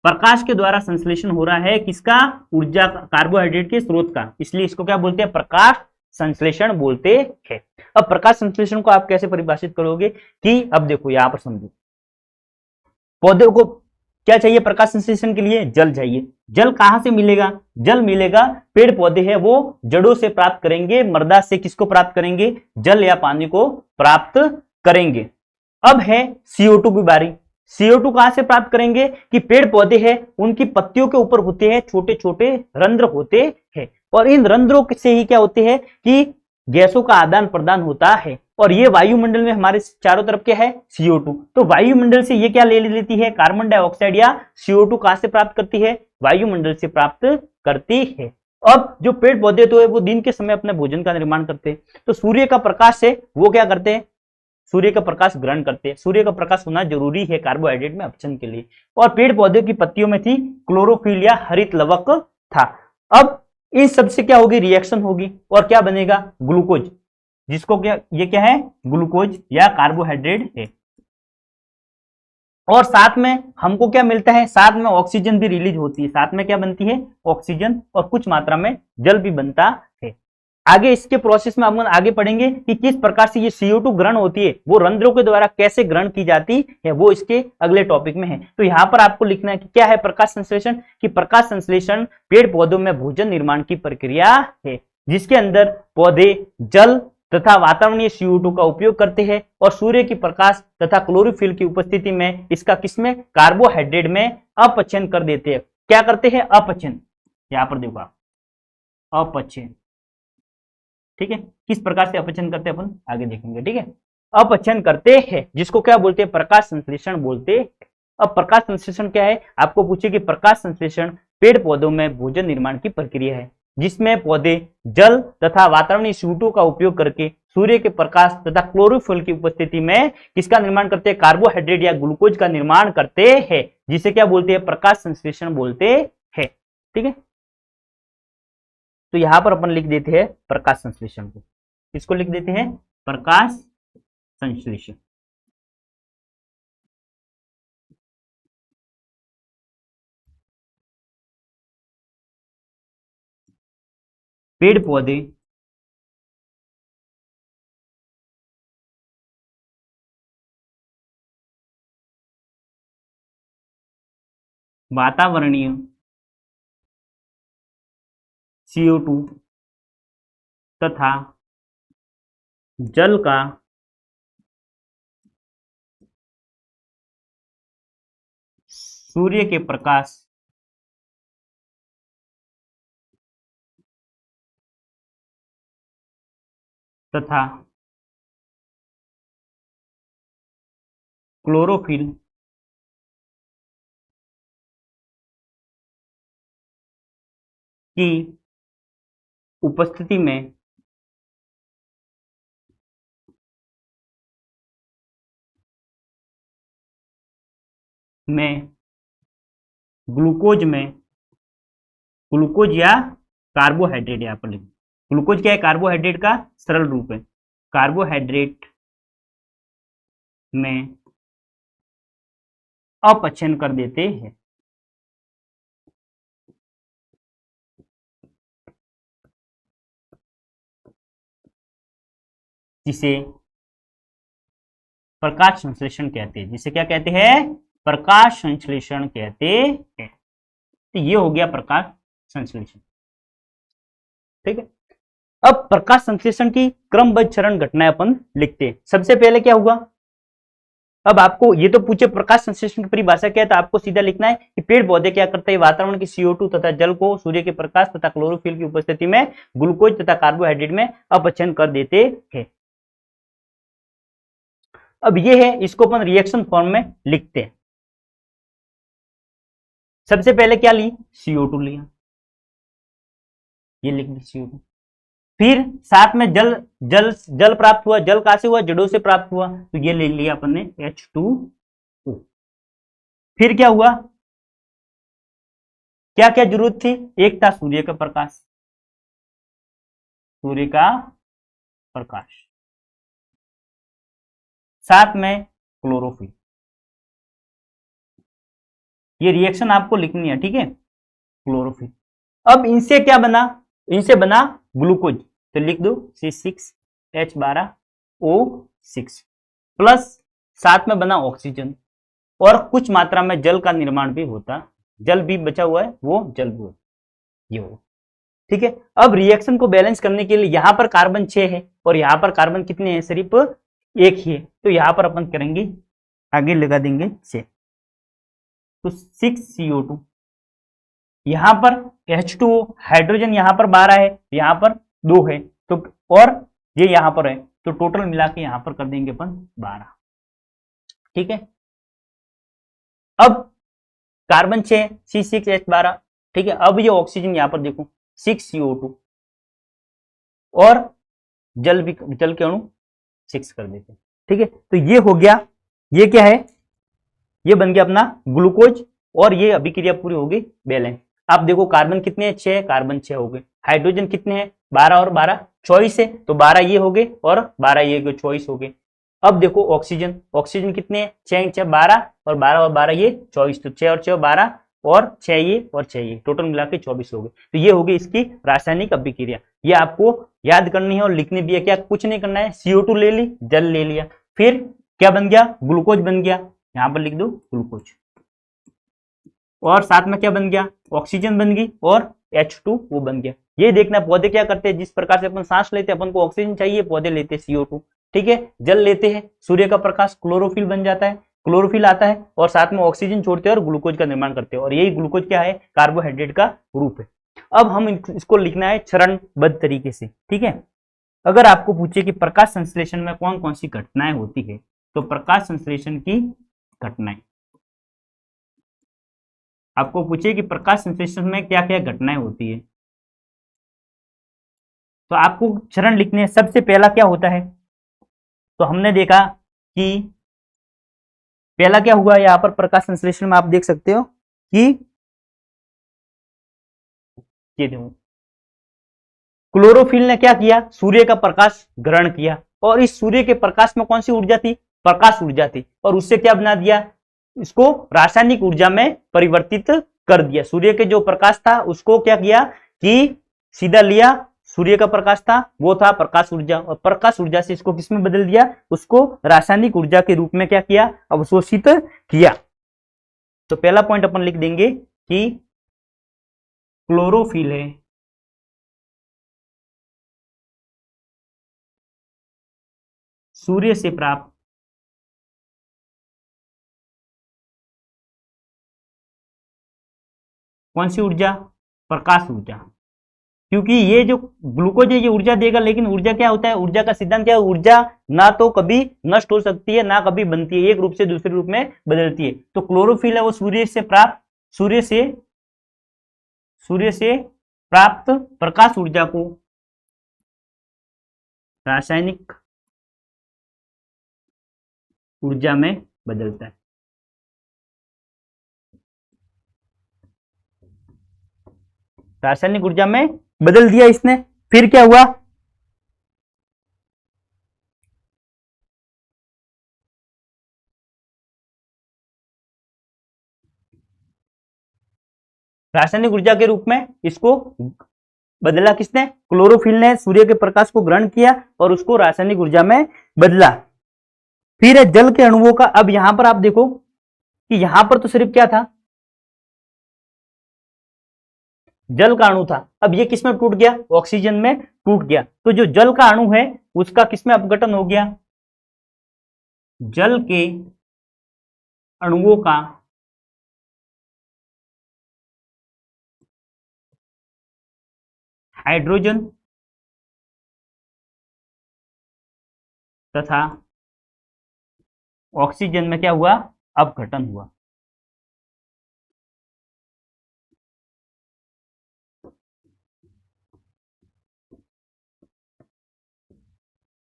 प्रकाश के द्वारा संश्लेषण हो रहा है किसका, ऊर्जा, कार्बोहाइड्रेट के स्रोत का, इसलिए इसको क्या बोलते हैं, प्रकाश संश्लेषण बोलते हैं। अब प्रकाश संश्लेषण को आप कैसे परिभाषित करोगे कि अब देखो यहां पर समझो, पौधे को क्या चाहिए प्रकाश संश्लेषण के लिए, जल चाहिए। जल कहां से मिलेगा, जल मिलेगा, पेड़ पौधे हैं वो जड़ों से प्राप्त करेंगे, मृदा से किसको प्राप्त करेंगे, जल या पानी को प्राप्त करेंगे। अब है CO2 की बारी। CO2 कहां से प्राप्त करेंगे कि पेड़ पौधे हैं उनकी पत्तियों के ऊपर होते हैं छोटे छोटे रंध्र होते हैं, और इन रंध्रों से ही क्या होते हैं कि गैसों का आदान प्रदान होता है, और ये वायुमंडल में हमारे चारों तरफ क्या है, CO2। तो वायुमंडल से ये क्या ले लेती है, कार्बन डाइऑक्साइड या CO2 कहां से प्राप्त करती है, वायुमंडल से प्राप्त करती है। अब जो पेड़ पौधे तो है वो दिन के समय अपने भोजन का निर्माण करते हैं, तो सूर्य का प्रकाश से वो क्या करते हैं, सूर्य का प्रकाश ग्रहण करते हैं। सूर्य का प्रकाश होना जरूरी है कार्बोहाइड्रेट में अपचन के लिए, और पेड़ पौधे की पत्तियों में थी क्लोरोफिल या हरित लवक था। अब इन सबसे क्या होगी, रिएक्शन होगी, और क्या बनेगा, ग्लूकोज। जिसको क्या, ये क्या है, ग्लूकोज या कार्बोहाइड्रेट है। और साथ में हमको क्या मिलता है, साथ में ऑक्सीजन भी रिलीज होती है, साथ में क्या बनती है, ऑक्सीजन, और कुछ मात्रा में जल भी बनता है। आगे इसके प्रोसेस में हम आगे पढ़ेंगे कि किस प्रकार से ये CO2 ग्रहण होती है, वो रंध्रों के द्वारा कैसे ग्रहण की जाती है, वो इसके अगले टॉपिक में है। तो यहाँ पर आपको लिखना है कि क्या है प्रकाश संश्लेषण, कि प्रकाश संश्लेषण पेड़ पौधों में भोजन निर्माण की प्रक्रिया है, जिसके अंदर पौधे जल तथा वातावरणीय CO2 का उपयोग करते हैं और सूर्य की प्रकाश तथा क्लोरोफिल की उपस्थिति में इसका किसमें, कार्बोहाइड्रेट में अपचयन कर देते हैं। क्या करते हैं, अपचयन। यहाँ पर देखो आप, अपचयन, ठीक है, किस प्रकार से अपचयन करते हैं अपन आगे देखेंगे, ठीक है। अपचयन करते हैं जिसको क्या बोलते हैं, प्रकाश संश्लेषण बोलते हैं। अब प्रकाश संश्लेषण क्या है, आपको पूछे कि प्रकाश संश्लेषण पेड़ पौधों में भोजन निर्माण की प्रक्रिया है, जिसमें पौधे जल तथा वातावरणीय CO2 का उपयोग करके सूर्य के प्रकाश तथा क्लोरोफिल की उपस्थिति में किसका निर्माण करते हैं, कार्बोहाइड्रेट या ग्लूकोज का निर्माण करते हैं, जिसे क्या बोलते हैं, प्रकाश संश्लेषण बोलते हैं, ठीक है। तो यहां पर अपन लिख देते हैं प्रकाश संश्लेषण को, इसको लिख देते हैं प्रकाश संश्लेषण। पेड़ पौधे वातावरणीय CO2 तथा जल का सूर्य के प्रकाश तथा क्लोरोफिल की उपस्थिति में ग्लूकोज में, ग्लूकोज या कार्बोहाइड्रेट, यहाँ पर लिखें, ग्लूकोज क्या है, कार्बोहाइड्रेट का सरल रूप है, कार्बोहाइड्रेट में अपचयन कर देते हैं। जिसे प्रकाश संश्लेषण कहते हैं, जिसे क्या कहते हैं, प्रकाश संश्लेषण कहते हैं। तो ये हो गया प्रकाश संश्लेषण, ठीक है। अब प्रकाश संश्लेषण की क्रमबद्ध चरण घटनाएं अपन लिखते हैं। सबसे पहले क्या हुआ, अब आपको ये तो पूछे प्रकाश संश्लेषण की परिभाषा क्या है, तो आपको सीधा लिखना है कि पेड़ पौधे क्या करते हैं, वातावरण की CO2 तथा जल को सूर्य के प्रकाश तथा क्लोरोफिल की उपस्थिति में ग्लूकोज तथा कार्बोहाइड्रेट में अपचयन कर देते हैं। अब ये है, इसको अपन रिएक्शन फॉर्म में लिखते हैं। सबसे पहले क्या ली, CO2 लिया, ये लिख दी CO2। फिर साथ में जल जल जल प्राप्त हुआ, जल कहां से हुआ, जड़ों से प्राप्त हुआ, तो ये ले लिया अपन ने H2O। फिर क्या हुआ, क्या क्या जरूरत थी, एक था सूर्य का प्रकाश, सूर्य का प्रकाश, साथ में क्लोरोफिल। ये रिएक्शन आपको लिखनी है, ठीक है, क्लोरोफिल। अब इनसे क्या बना, इनसे बना ग्लूकोज, तो लिख दो C6H12O6 प्लस साथ में बना ऑक्सीजन, और कुछ मात्रा में जल का निर्माण भी होता, जल भी बचा हुआ है, वो जल भी होता, ये हो, ठीक है। अब रिएक्शन को बैलेंस करने के लिए यहां पर कार्बन 6 है और यहां पर कार्बन कितने हैं, सिर्फ एक ही है, तो यहां पर अपन करेंगे, आगे लगा देंगे 6, तो 6CO2, यहां पर H2O, हाइड्रोजन यहां पर 12 है, यहां पर 2 है, तो और ये यहां पर है, तो टोटल मिला के यहां पर कर देंगे अपन 12, ठीक है। अब कार्बन 6 C6H12, ठीक है। अब ये ऑक्सीजन यहां पर देखो 6CO2 और जल भी, जल के अणु 6 कर देते हैं, ठीक है। तो ये हो गया, ये क्या है, ये बन गया अपना ग्लूकोज, और ये अभिक्रिया पूरी होगी बैलेंस। आप देखो कार्बन कितने हैं, 6, कार्बन 6 हो गए, हाइड्रोजन कितने हैं, 12 और 12 24 है, तो 12 ये हो गए और 12 ये 24 हो गए। अब देखो ऑक्सीजन, ऑक्सीजन कितने हैं, 6 6 12 और 12 और 12 ये 24, तो 6 और 6 12 और 6 ये और 6 ये, टोटल मिला के 24 हो गए। तो ये हो गई इसकी रासायनिक अभिक्रिया। ये आपको याद करनी है और लिखनी भी है। क्या कुछ नहीं करना है, CO2 ले ली, जल ले लिया, फिर क्या बन गया, ग्लूकोज बन गया, यहां पर लिख दो ग्लूकोज, और साथ में क्या बन गया, ऑक्सीजन बन गई और H2 वो बन गया। ये देखना पौधे क्या करते हैं, जिस प्रकार से अपन सांस लेते हैं अपन को ऑक्सीजन चाहिए, पौधे लेते हैं CO2, ठीक है, जल लेते हैं, सूर्य का प्रकाश, क्लोरोफिल बन जाता है, क्लोरोफिल आता है और साथ में ऑक्सीजन छोड़ते हैं और ग्लूकोज का निर्माण करते हैं, और यही ग्लूकोज क्या है, कार्बोहाइड्रेट का रूप है। अब हम इसको लिखना है चरणबद्ध तरीके से, ठीक है। अगर आपको पूछे कि प्रकाश संश्लेषण में कौन कौन सी घटनाएं होती है, तो प्रकाश संश्लेषण की घटनाएं, आपको पूछे कि प्रकाश संश्लेषण में क्या क्या घटनाएं होती है, तो आपको चरण लिखने हैं। सबसे पहला क्या होता है, तो हमने देखा कि पहला क्या हुआ, यहां पर प्रकाश संश्लेषण में आप देख सकते हो कि ये देखो क्लोरोफिल ने क्या किया, सूर्य का प्रकाश ग्रहण किया, और इस सूर्य के प्रकाश में कौन सी ऊर्जा थी, प्रकाश ऊर्जा थी, और उससे क्या बना दिया, इसको रासायनिक ऊर्जा में परिवर्तित कर दिया। सूर्य के जो प्रकाश था उसको क्या किया कि सीधा लिया, सूर्य का प्रकाश था वो था प्रकाश ऊर्जा, और प्रकाश ऊर्जा से इसको किसमें बदल दिया, उसको रासायनिक ऊर्जा के रूप में क्या किया, अवशोषित किया। तो पहला पॉइंट अपन लिख देंगे कि क्लोरोफिल है सूर्य से प्राप्त कौन सी ऊर्जा, प्रकाश ऊर्जा, क्योंकि ये जो ग्लूकोज है ये ऊर्जा देगा, लेकिन ऊर्जा क्या होता है, ऊर्जा का सिद्धांत क्या है, ऊर्जा ना तो कभी नष्ट हो सकती है ना कभी बनती है, एक रूप से दूसरे रूप में बदलती है। तो क्लोरोफिल है वो सूर्य से प्राप्त प्रकाश ऊर्जा को रासायनिक ऊर्जा में बदलता है। रासायनिक ऊर्जा में बदल दिया इसने, फिर क्या हुआ, रासायनिक ऊर्जा के रूप में इसको बदला किसने, क्लोरोफिल ने सूर्य के प्रकाश को ग्रहण किया और उसको रासायनिक ऊर्जा में बदला। फिर है जल के अणुओं का। अब यहां पर आप देखो कि यहां पर तो सिर्फ क्या था, जल का अणु था, अब ये किसमें टूट गया, ऑक्सीजन में टूट गया। तो जो जल का अणु है उसका किसमें अपघटन हो गया, जल के अणुओं का हाइड्रोजन तथा ऑक्सीजन में क्या हुआ, अपघटन हुआ।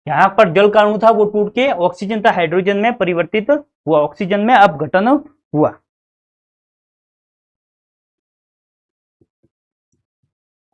यहां पर जल का अणु था वो टूट के ऑक्सीजन था हाइड्रोजन में परिवर्तित हुआ, ऑक्सीजन में अपघटन हुआ।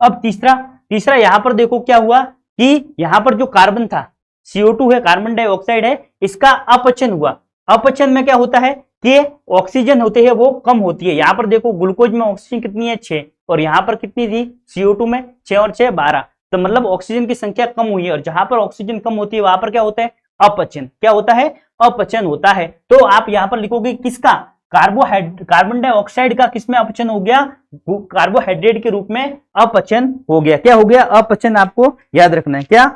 अब तीसरा यहां पर देखो क्या हुआ कि यहां पर जो कार्बन था, CO2 है, कार्बन डाइऑक्साइड है, इसका अपचन हुआ। अपचन में क्या होता है कि ऑक्सीजन होते हैं वो कम होती है। यहां पर देखो ग्लूकोज में ऑक्सीजन कितनी है, 6, और यहां पर कितनी थी, CO2 में 6 और 6 12, तो मतलब ऑक्सीजन की संख्या कम हुई है, और जहां पर ऑक्सीजन कम होती है वहां पर क्या होता है, अपचन। क्या होता है, अपचन होता है। तो आप यहां पर लिखोगे किसका, कार्बन डाइऑक्साइड का किसमें अपचन हो गया, कार्बोहाइड्रेट के रूप में अपचन हो गया। क्या हो गया, अपचन। आपको याद रखना है क्या,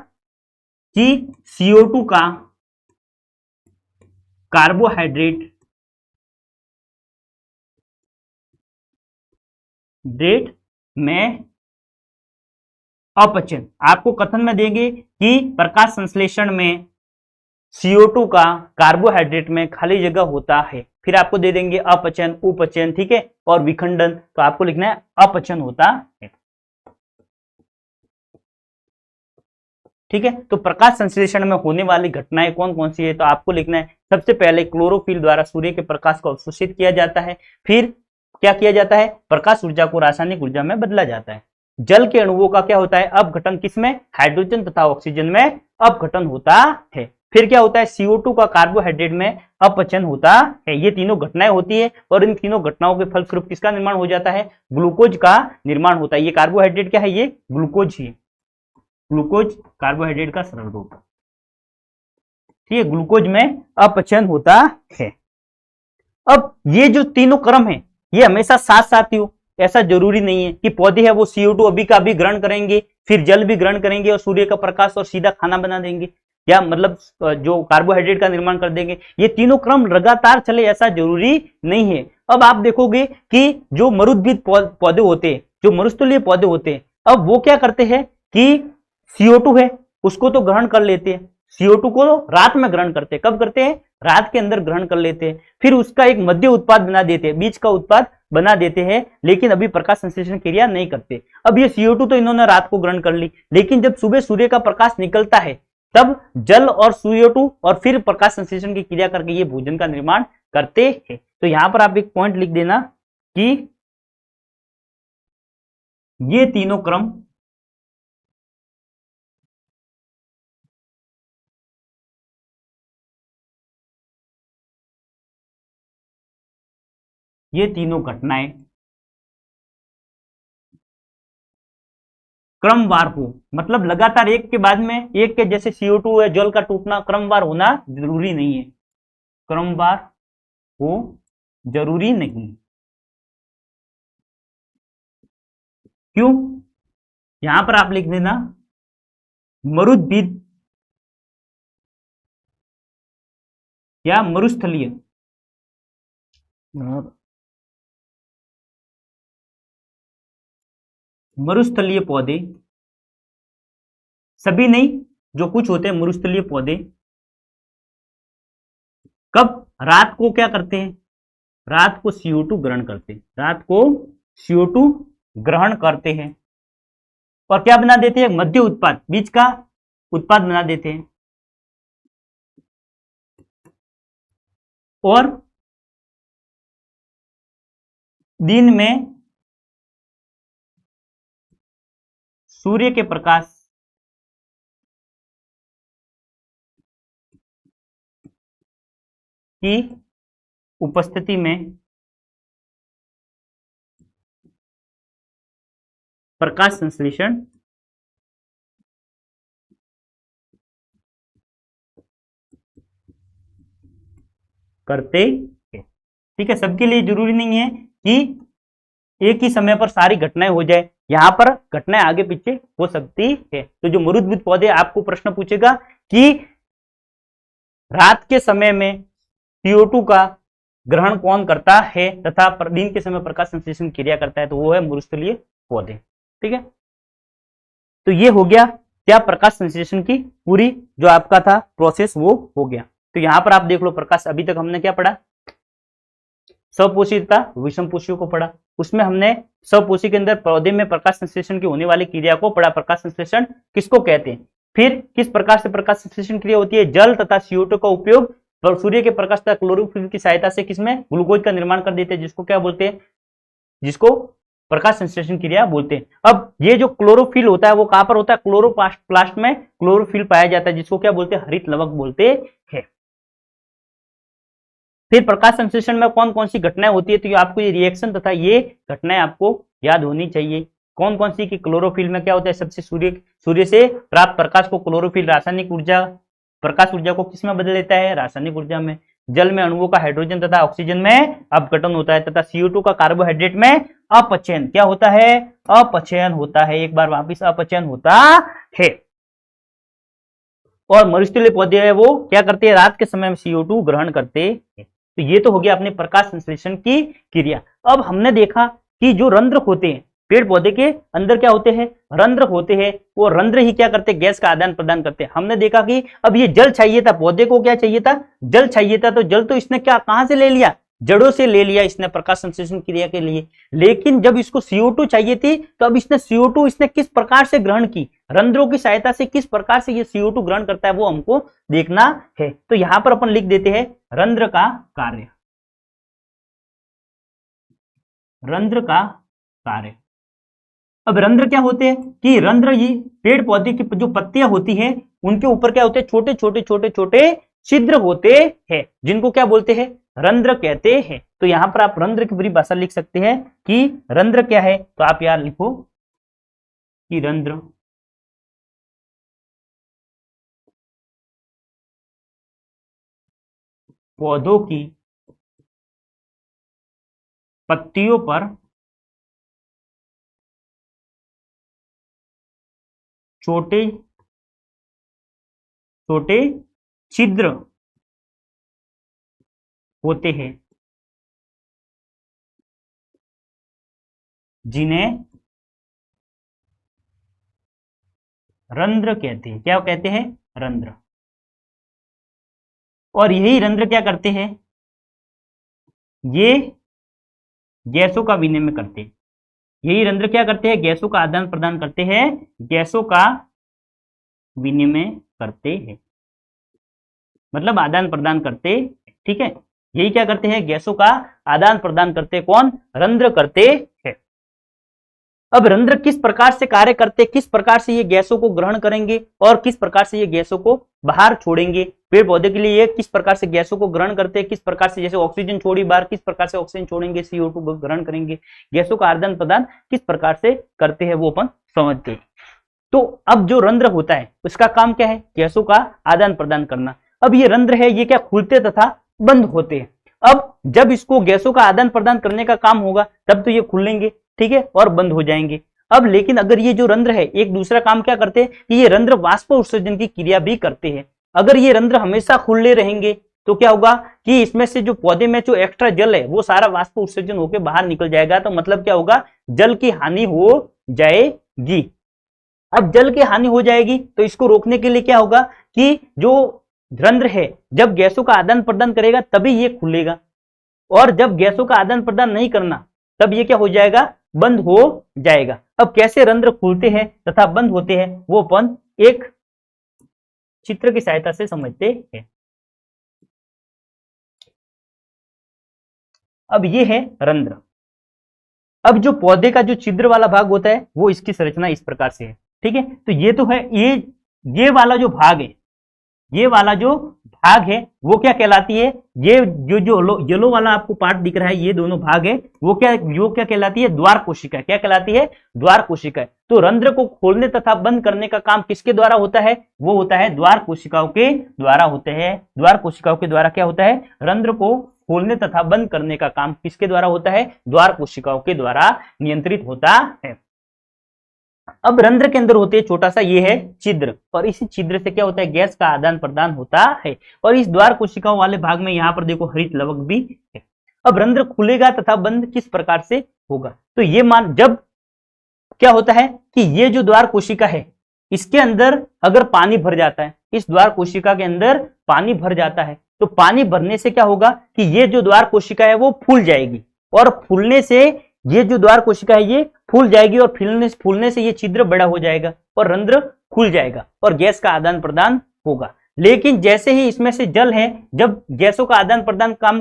कि CO2 का कार्बोहाइड्रेट में अपचन। आपको कथन में देंगे कि प्रकाश संश्लेषण में CO2 का कार्बोहाइड्रेट में खाली जगह होता है, फिर आपको दे देंगे अपचन, उपचन, ठीक है, और विखंडन। तो आपको लिखना है अपचन होता है, ठीक है। तो प्रकाश संश्लेषण में होने वाली घटनाएं कौन कौन सी है, तो आपको लिखना है सबसे पहले क्लोरोफिल द्वारा सूर्य के प्रकाश को अवशोषित किया जाता है, फिर क्या किया जाता है, प्रकाश ऊर्जा को रासायनिक ऊर्जा में बदला जाता है। जल के अणुओं का क्या होता है, अपघटन किसमें, हाइड्रोजन तथा ऑक्सीजन में अपघटन होता है। फिर क्या होता है, CO2 का कार्बोहाइड्रेट में अपचयन होता है। ये तीनों घटनाएं होती है और इन तीनों घटनाओं के फलस्वरूप किसका निर्माण हो जाता है, ग्लूकोज का निर्माण होता है। ये कार्बोहाइड्रेट क्या है, ये ग्लूकोज ही है, ग्लूकोज कार्बोहाइड्रेट का सरल रूप, ठीक है, ग्लूकोज में अपचयन होता है। अब ये जो तीनों क्रम है ये हमेशा साथ साथ ही हो, ऐसा जरूरी नहीं है कि पौधे है वो CO2 अभी का अभी ग्रहण करेंगे, फिर जल भी ग्रहण करेंगे और सूर्य का प्रकाश और सीधा खाना बना देंगे, या मतलब जो कार्बोहाइड्रेट का निर्माण कर देंगे। ये तीनों क्रम लगातार चले ऐसा जरूरी नहीं है। अब आप देखोगे कि जो मरुद्भिद पौधे होते हैं, जो मरुस्थलीय पौधे होते हैं, अब वो क्या करते हैं कि CO2 है उसको तो ग्रहण कर लेते हैं, CO2 को रात में ग्रहण करते हैं। कब करते हैं, रात के अंदर ग्रहण कर लेते हैं, फिर उसका एक मध्य उत्पाद बना देते हैं, बीज का उत्पाद बना देते हैं, लेकिन अभी प्रकाश संश्लेषण क्रिया नहीं करते। अब ये CO2 तो इन्होंने रात को ग्रहण कर ली, लेकिन जब सुबह सूर्य का प्रकाश निकलता है तब जल और CO2 और फिर प्रकाश संश्लेषण की क्रिया करके ये भोजन का निर्माण करते हैं। तो यहां पर आप एक पॉइंट लिख देना कि ये तीनों क्रम ये तीनों घटनाएं क्रमवार हो, मतलब लगातार एक के बाद में एक के, जैसे CO2 है जल का टूटना क्रमवार होना जरूरी नहीं है, क्रमवार हो जरूरी नहीं। क्यों, यहां पर आप लिख देना मरुद्भिद या मरुस्थलीय मरुस्थलीय पौधे, सभी नहीं, जो कुछ होते हैं मरुस्थलीय पौधे कब रात को क्या करते हैं, रात को CO2 ग्रहण करते हैं, रात को CO2 ग्रहण करते हैं और क्या बना देते हैं, मध्य उत्पाद, बीज का उत्पाद बना देते हैं। और दिन में सूर्य के प्रकाश की उपस्थिति में प्रकाश संश्लेषण करते हैं। ठीक है, सबके लिए जरूरी नहीं है कि एक ही समय पर सारी घटनाएं हो जाए, यहां पर घटनाएं आगे पीछे हो सकती है। तो जो मरुद्भिद पौधे, आपको प्रश्न पूछेगा कि रात के समय में CO2 का ग्रहण कौन करता है तथा दिन के समय प्रकाश संश्लेषण क्रिया करता है, तो वो है मरुस्थलीय पौधे। ठीक है, तो ये हो गया क्या, प्रकाश संश्लेषण की पूरी जो आपका था प्रोसेस वो हो गया। तो यहां पर आप देख लो प्रकाश, अभी तक हमने क्या पढ़ा, स्वपोषी तथा विषम पोषियों को पढ़ा। उसमें हमने स्वपोषी के अंदर पौधे में प्रकाश संश्लेषण की होने वाली क्रिया को पढ़ा, प्रकाश संश्लेषण किसको कहते हैं। फिर किस प्रकार से प्रकाश संश्लेषण क्रिया होती है, जल तथा CO2 का उपयोग सूर्य के प्रकाश तथा क्लोरोफिल की सहायता से किसमें, ग्लूकोज का निर्माण कर देते हैं, जिसको क्या बोलते हैं, जिसको प्रकाश संश्लेषण क्रिया बोलते हैं। अब ये जो क्लोरोफिल होता है वो कहां पर होता है, क्लोरोप्लास्ट में क्लोरोफिल पाया जाता है, जिसको क्या बोलते हैं, हरित लवक बोलते हैं। फिर प्रकाश संश्लेषण में कौन कौन सी घटनाएं होती है, तो ये आपको ये रिएक्शन तथा ये घटनाएं आपको याद होनी चाहिए। कौन कौन सी, की क्लोरोफिल में क्या होता है, सबसे सूर्य से प्राप्त प्रकाश को क्लोरोफिल रासायनिक ऊर्जा, प्रकाश ऊर्जा को किसमें बदल देता है, रासायनिक ऊर्जा में। जल में अणुओं का हाइड्रोजन तथा ऑक्सीजन में अपघटन होता है तथा CO2 का कार्बोहाइड्रेट में अपचयन क्या होता है, अपचयन होता है। एक बार वापिस अपचयन होता है। और मरुस्थलीय पौधे है वो क्या करते हैं, रात के समय में CO2 ग्रहण करते हैं। तो ये तो हो गया अपने प्रकाश संश्लेषण की क्रिया। अब हमने देखा कि जो रंध्र होते हैं पेड़ पौधे के अंदर, क्या होते हैं, रंध्र होते हैं, वो रंध्र ही क्या करते हैं, गैस का आदान प्रदान करते हैं। हमने देखा कि अब ये जल चाहिए था, पौधे को क्या चाहिए था, जल चाहिए था, तो जल तो इसने क्या कहां से ले लिया, जड़ों से ले लिया इसने प्रकाश संश्लेषण क्रिया के लिए। लेकिन जब इसको CO2 चाहिए थी, तो अब इसने CO2 इसने किस प्रकार से ग्रहण की, रंध्रों की सहायता से किस प्रकार से ये CO2 ग्रहण करता है वो हमको देखना है। तो यहां पर अपन लिख देते हैं रंध्र का कार्य, रंध्र का कार्य। अब रंध्र क्या होते हैं कि रंध्र ये पेड़ पौधे की जो पत्तियां होती हैं उनके ऊपर क्या होते हैं, छोटे छोटे छोटे छोटे छिद्र होते हैं, जिनको क्या बोलते हैं, रंध्र कहते हैं। तो यहां पर आप रंध्र की पूरी भाषा लिख सकते हैं कि रंध्र क्या है, तो आप यार लिखो कि रंध्र पौधों की पत्तियों पर छोटे छोटे छिद्र होते हैं, जिन्हें रंध्र कहते हैं। क्या कहते हैं, रंध्र। और यही रंध्र क्या करते हैं, ये गैसों का विनिमय करते हैं। यही रंध्र क्या करते हैं, गैसों का आदान प्रदान करते हैं, गैसों का विनिमय करते हैं, मतलब आदान प्रदान करते। ठीक है, यही क्या करते हैं, गैसों का आदान प्रदान करते, कौन, रंध्र करते हैं। अब रंध्र किस प्रकार से कार्य करते, किस प्रकार से ये गैसों को ग्रहण करेंगे और किस प्रकार से ये गैसों को बाहर छोड़ेंगे। पेड़ पौधे के लिए ये किस प्रकार से गैसों को ग्रहण करते हैं, किस प्रकार से, जैसे ऑक्सीजन छोड़ी बाहर, किस प्रकार से ऑक्सीजन छोड़ेंगे, CO2 ग्रहण करेंगे, गैसों का आदान प्रदान किस प्रकार से करते हैं वो अपन समझते हैं। तो अब जो रंध्र होता है उसका काम क्या है, गैसों का आदान प्रदान करना। अब ये रंध्र है, ये क्या खुलते तथा बंद होते हैं। अब जब इसको गैसों का आदान प्रदान करने का काम होगा तब तो ये खुलेंगे, ठीक है, और बंद हो जाएंगे। अब लेकिन अगर ये जो रंध्र है एक दूसरा काम क्या करते हैं कि ये रंध्र वाष्प उत्सर्जन की क्रिया भी करते हैं। अगर ये रंध्र हमेशा खुले रहेंगे तो क्या होगा कि इसमें से जो पौधे में जो एक्स्ट्रा जल है वो सारा वाष्प उत्सर्जन होकर बाहर निकल जाएगा। तो मतलब क्या होगा, जल की हानि हो जाएगी। अब जल की हानि हो जाएगी तो इसको रोकने के लिए क्या होगा कि जो रंध्र है जब गैसों का आदान प्रदान करेगा तभी ये खुलेगा, और जब गैसों का आदान प्रदान नहीं करना तब ये क्या हो जाएगा, बंद हो जाएगा। अब कैसे रंध्र खुलते हैं तथा बंद होते हैं वो अपन एक चित्र की सहायता से समझते हैं। अब ये है रंध्र। अब जो पौधे का जो छिद्र वाला भाग होता है वो इसकी संरचना इस प्रकार से है, ठीक है। तो ये तो है, ये वाला जो भाग है, ये वाला जो भाग है वो क्या कहलाती है, ये जो येलो वाला आपको पार्ट दिख रहा है, ये दोनों भाग है वो क्या कहलाती है, द्वार कोशिका। क्या कहलाती है, द्वार कोशिका। तो रंध्र को खोलने तथा बंद करने का काम किसके द्वारा होता है, वो होता है द्वार कोशिकाओं के द्वारा होते हैं। द्वार कोशिकाओं के द्वारा क्या होता है, रंध्र को खोलने तथा बंद करने का काम किसके द्वारा होता है, द्वार कोशिकाओं के द्वारा नियंत्रित होता है। अब रंध्र के अंदर होते है छोटा सा, ये है छिद्र, और इसी छिद्र से क्या होता है, गैस का आदान प्रदान होता है। और इस द्वार कोशिकाओं वाले भाग में यहाँ पर देखो हरित लवक भी है। अब रंध्र खुलेगा तथा बंद किस प्रकार से होगा, तो ये मान जब क्या होता है कि ये जो द्वार कोशिका है इसके अंदर अगर पानी भर जाता है, इस द्वार कोशिका के अंदर पानी भर जाता है, तो पानी भरने से क्या होगा कि ये जो द्वार कोशिका है वो फूल जाएगी, और फूलने से ये जो द्वार कोशिका है ये फूल जाएगी, और फूलने से ये छिद्र बड़ा हो जाएगा और रंध्र खुल जाएगा और गैस का आदान प्रदान होगा। लेकिन जैसे ही इसमें से जल है, जब गैसों का आदान प्रदान काम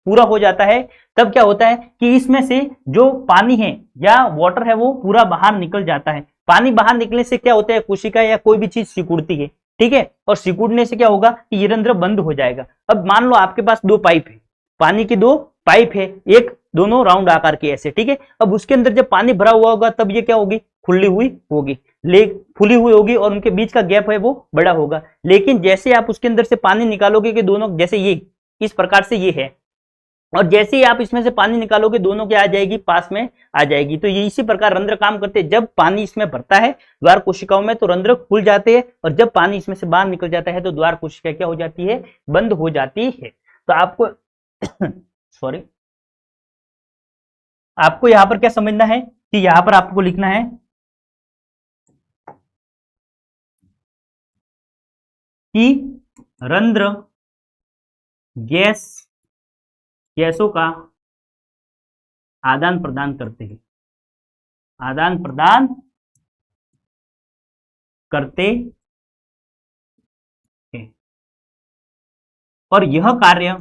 पूरा हो जाता है तब क्या होता है कि इसमें से जो पानी है या वाटर है वो पूरा बाहर निकल जाता है। पानी बाहर निकलने से क्या होता है, कोशिका या कोई भी चीज सिकुड़ती है, ठीक है, और सिकुड़ने से क्या होगा कि ये रंध्र बंद हो जाएगा। अब मान लो आपके पास दो पाइप है, पानी की दो पाइप है, एक दोनों राउंड आकार के ऐसे, ठीक है। अब उसके अंदर जब पानी भरा हुआ होगा तब ये क्या होगी, खुली हुई होगी, फुली हुई होगी, और उनके बीच का गैप है वो बड़ा होगा। लेकिन जैसे आप उसके अंदर से पानी निकालोगे कि दोनों, जैसे ये इस प्रकार से ये है, और जैसे ही आप इसमें से पानी निकालोगे दोनों क्या आ जाएगी, पास में आ जाएगी। तो ये इसी प्रकार रंध्र काम करते हैं। जब पानी इसमें भरता है द्वार कोशिकाओं में तो रंध्र खुल जाते हैं, और जब पानी इसमें से बाहर निकल जाता है तो द्वार कोशिका क्या हो जाती है, बंद हो जाती है। तो आपको सॉरी, आपको यहां पर क्या समझना है कि यहां पर आपको लिखना है कि रंध्र गैसों का आदान प्रदान करते हैं, आदान प्रदान करते हैं, और यह कार्य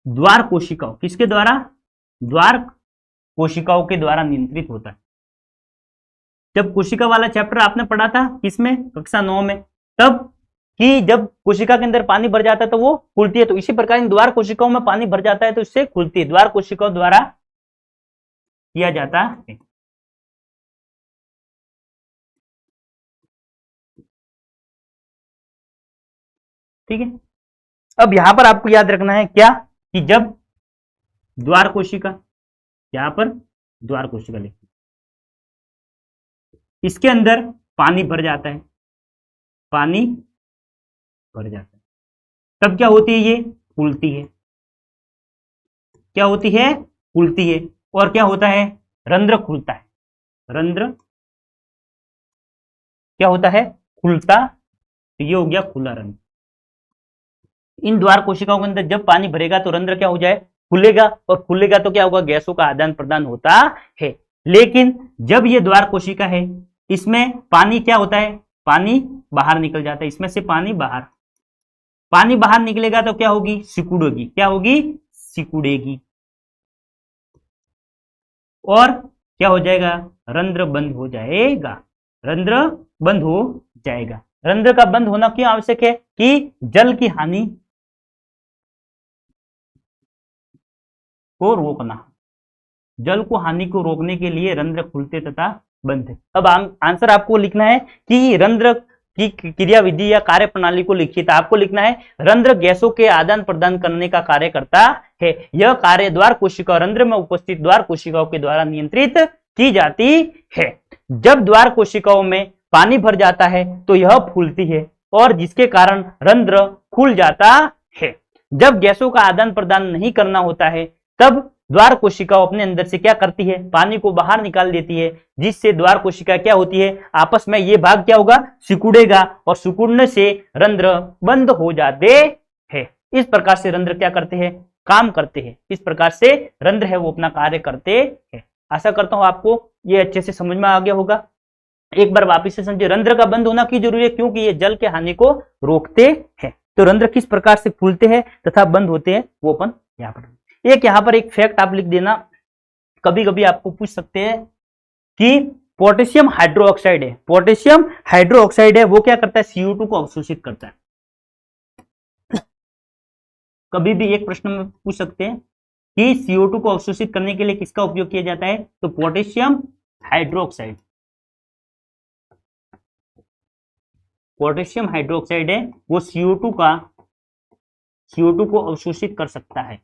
द्वार कोशिकाओं, किसके द्वारा, द्वार कोशिकाओं के द्वारा नियंत्रित होता है। जब कोशिका वाला चैप्टर आपने पढ़ा था किसमें, कक्षा 9 में, तब कि जब कोशिका के अंदर पानी भर जाता है तो वो खुलती है, तो इसी प्रकार इन द्वार कोशिकाओं में पानी भर जाता है तो इससे खुलती है, द्वार कोशिकाओं द्वारा किया जाता है। ठीक है, अब यहां पर आपको याद रखना है क्या, कि जब द्वार कोशिका, यहां पर द्वार कोशिका लिखी, इसके अंदर पानी भर जाता है, पानी भर जाता है, तब क्या होती है, ये फूलती है, क्या होती है, फूलती है, और क्या होता है, रंध्र खुलता है, रंध्र क्या होता है, खुलता, तो ये हो गया खुला रंध्र। इन द्वार कोशिकाओं के अंदर जब पानी भरेगा तो रंध्र क्या हो जाए, खुलेगा, और खुलेगा तो क्या होगा, गैसों का आदान प्रदान होता है। लेकिन जब ये द्वार कोशिका है, इसमें पानी क्या होता है, पानी बाहर निकल जाता है, इसमें से पानी बाहर निकलेगा तो क्या होगी, सिकुड़ेगी, क्या होगी, सिकुड़ेगी, और क्या हो जाएगा, रंध्र बंद हो जाएगा, रंध्र बंद हो जाएगा। रंध्र का बंद होना क्यों आवश्यक है, कि जल की हानि को रोकना, जल को हानि को रोकने के लिए रंध्र खुलते तथा बंद है। अब आंसर आपको लिखना है कि रंध्र की क्रिया विधि या कार्य प्रणाली को लिखिए, तो आपको लिखना है रंध्र गैसों के आदान प्रदान करने का कार्य करता है, यह कार्य द्वार कोशिका रंध्र में उपस्थित द्वार कोशिकाओं के द्वारा नियंत्रित की जाती है। जब द्वार कोशिकाओं में पानी भर जाता है तो यह फूलती है, और जिसके कारण रंध्र खुल जाता है। जब गैसों का आदान प्रदान नहीं करना होता है तब द्वार कोशिका अपने अंदर से क्या करती है, पानी को बाहर निकाल देती है, जिससे द्वार कोशिका क्या होती है, आपस में ये भाग क्या होगा, सिकुड़ेगा, और सिकुड़ने से रंध्र बंद हो जाते हैं। इस प्रकार से रंध्र क्या करते हैं, काम करते हैं, इस प्रकार से रंध्र है वो अपना कार्य करते हैं। आशा करता हूं आपको ये अच्छे से समझ में आ गया होगा। एक बार वापिस से समझिए, रंध्र का बंद होना क्यों जरूरी है, क्योंकि ये जल के हानि को रोकते हैं। तो रंध्र किस प्रकार से खुलते हैं तथा बंद होते हैं वो अपन यहाँ पर, एक यहाँ पर एक फैक्ट आप लिख देना, कभी कभी आपको पूछ सकते हैं कि पोटेशियम हाइड्रोक्साइड है, पोटेशियम हाइड्रोक्साइड है वो क्या करता है, CO2 को अवशोषित करता है। कभी भी एक प्रश्न में पूछ सकते हैं कि CO2 को अवशोषित करने के लिए किसका उपयोग किया जाता है, तो पोटेशियम हाइड्रोक्साइड, पोटेशियम हाइड्रोक्साइड है वो CO2 को अवशोषित कर सकता है।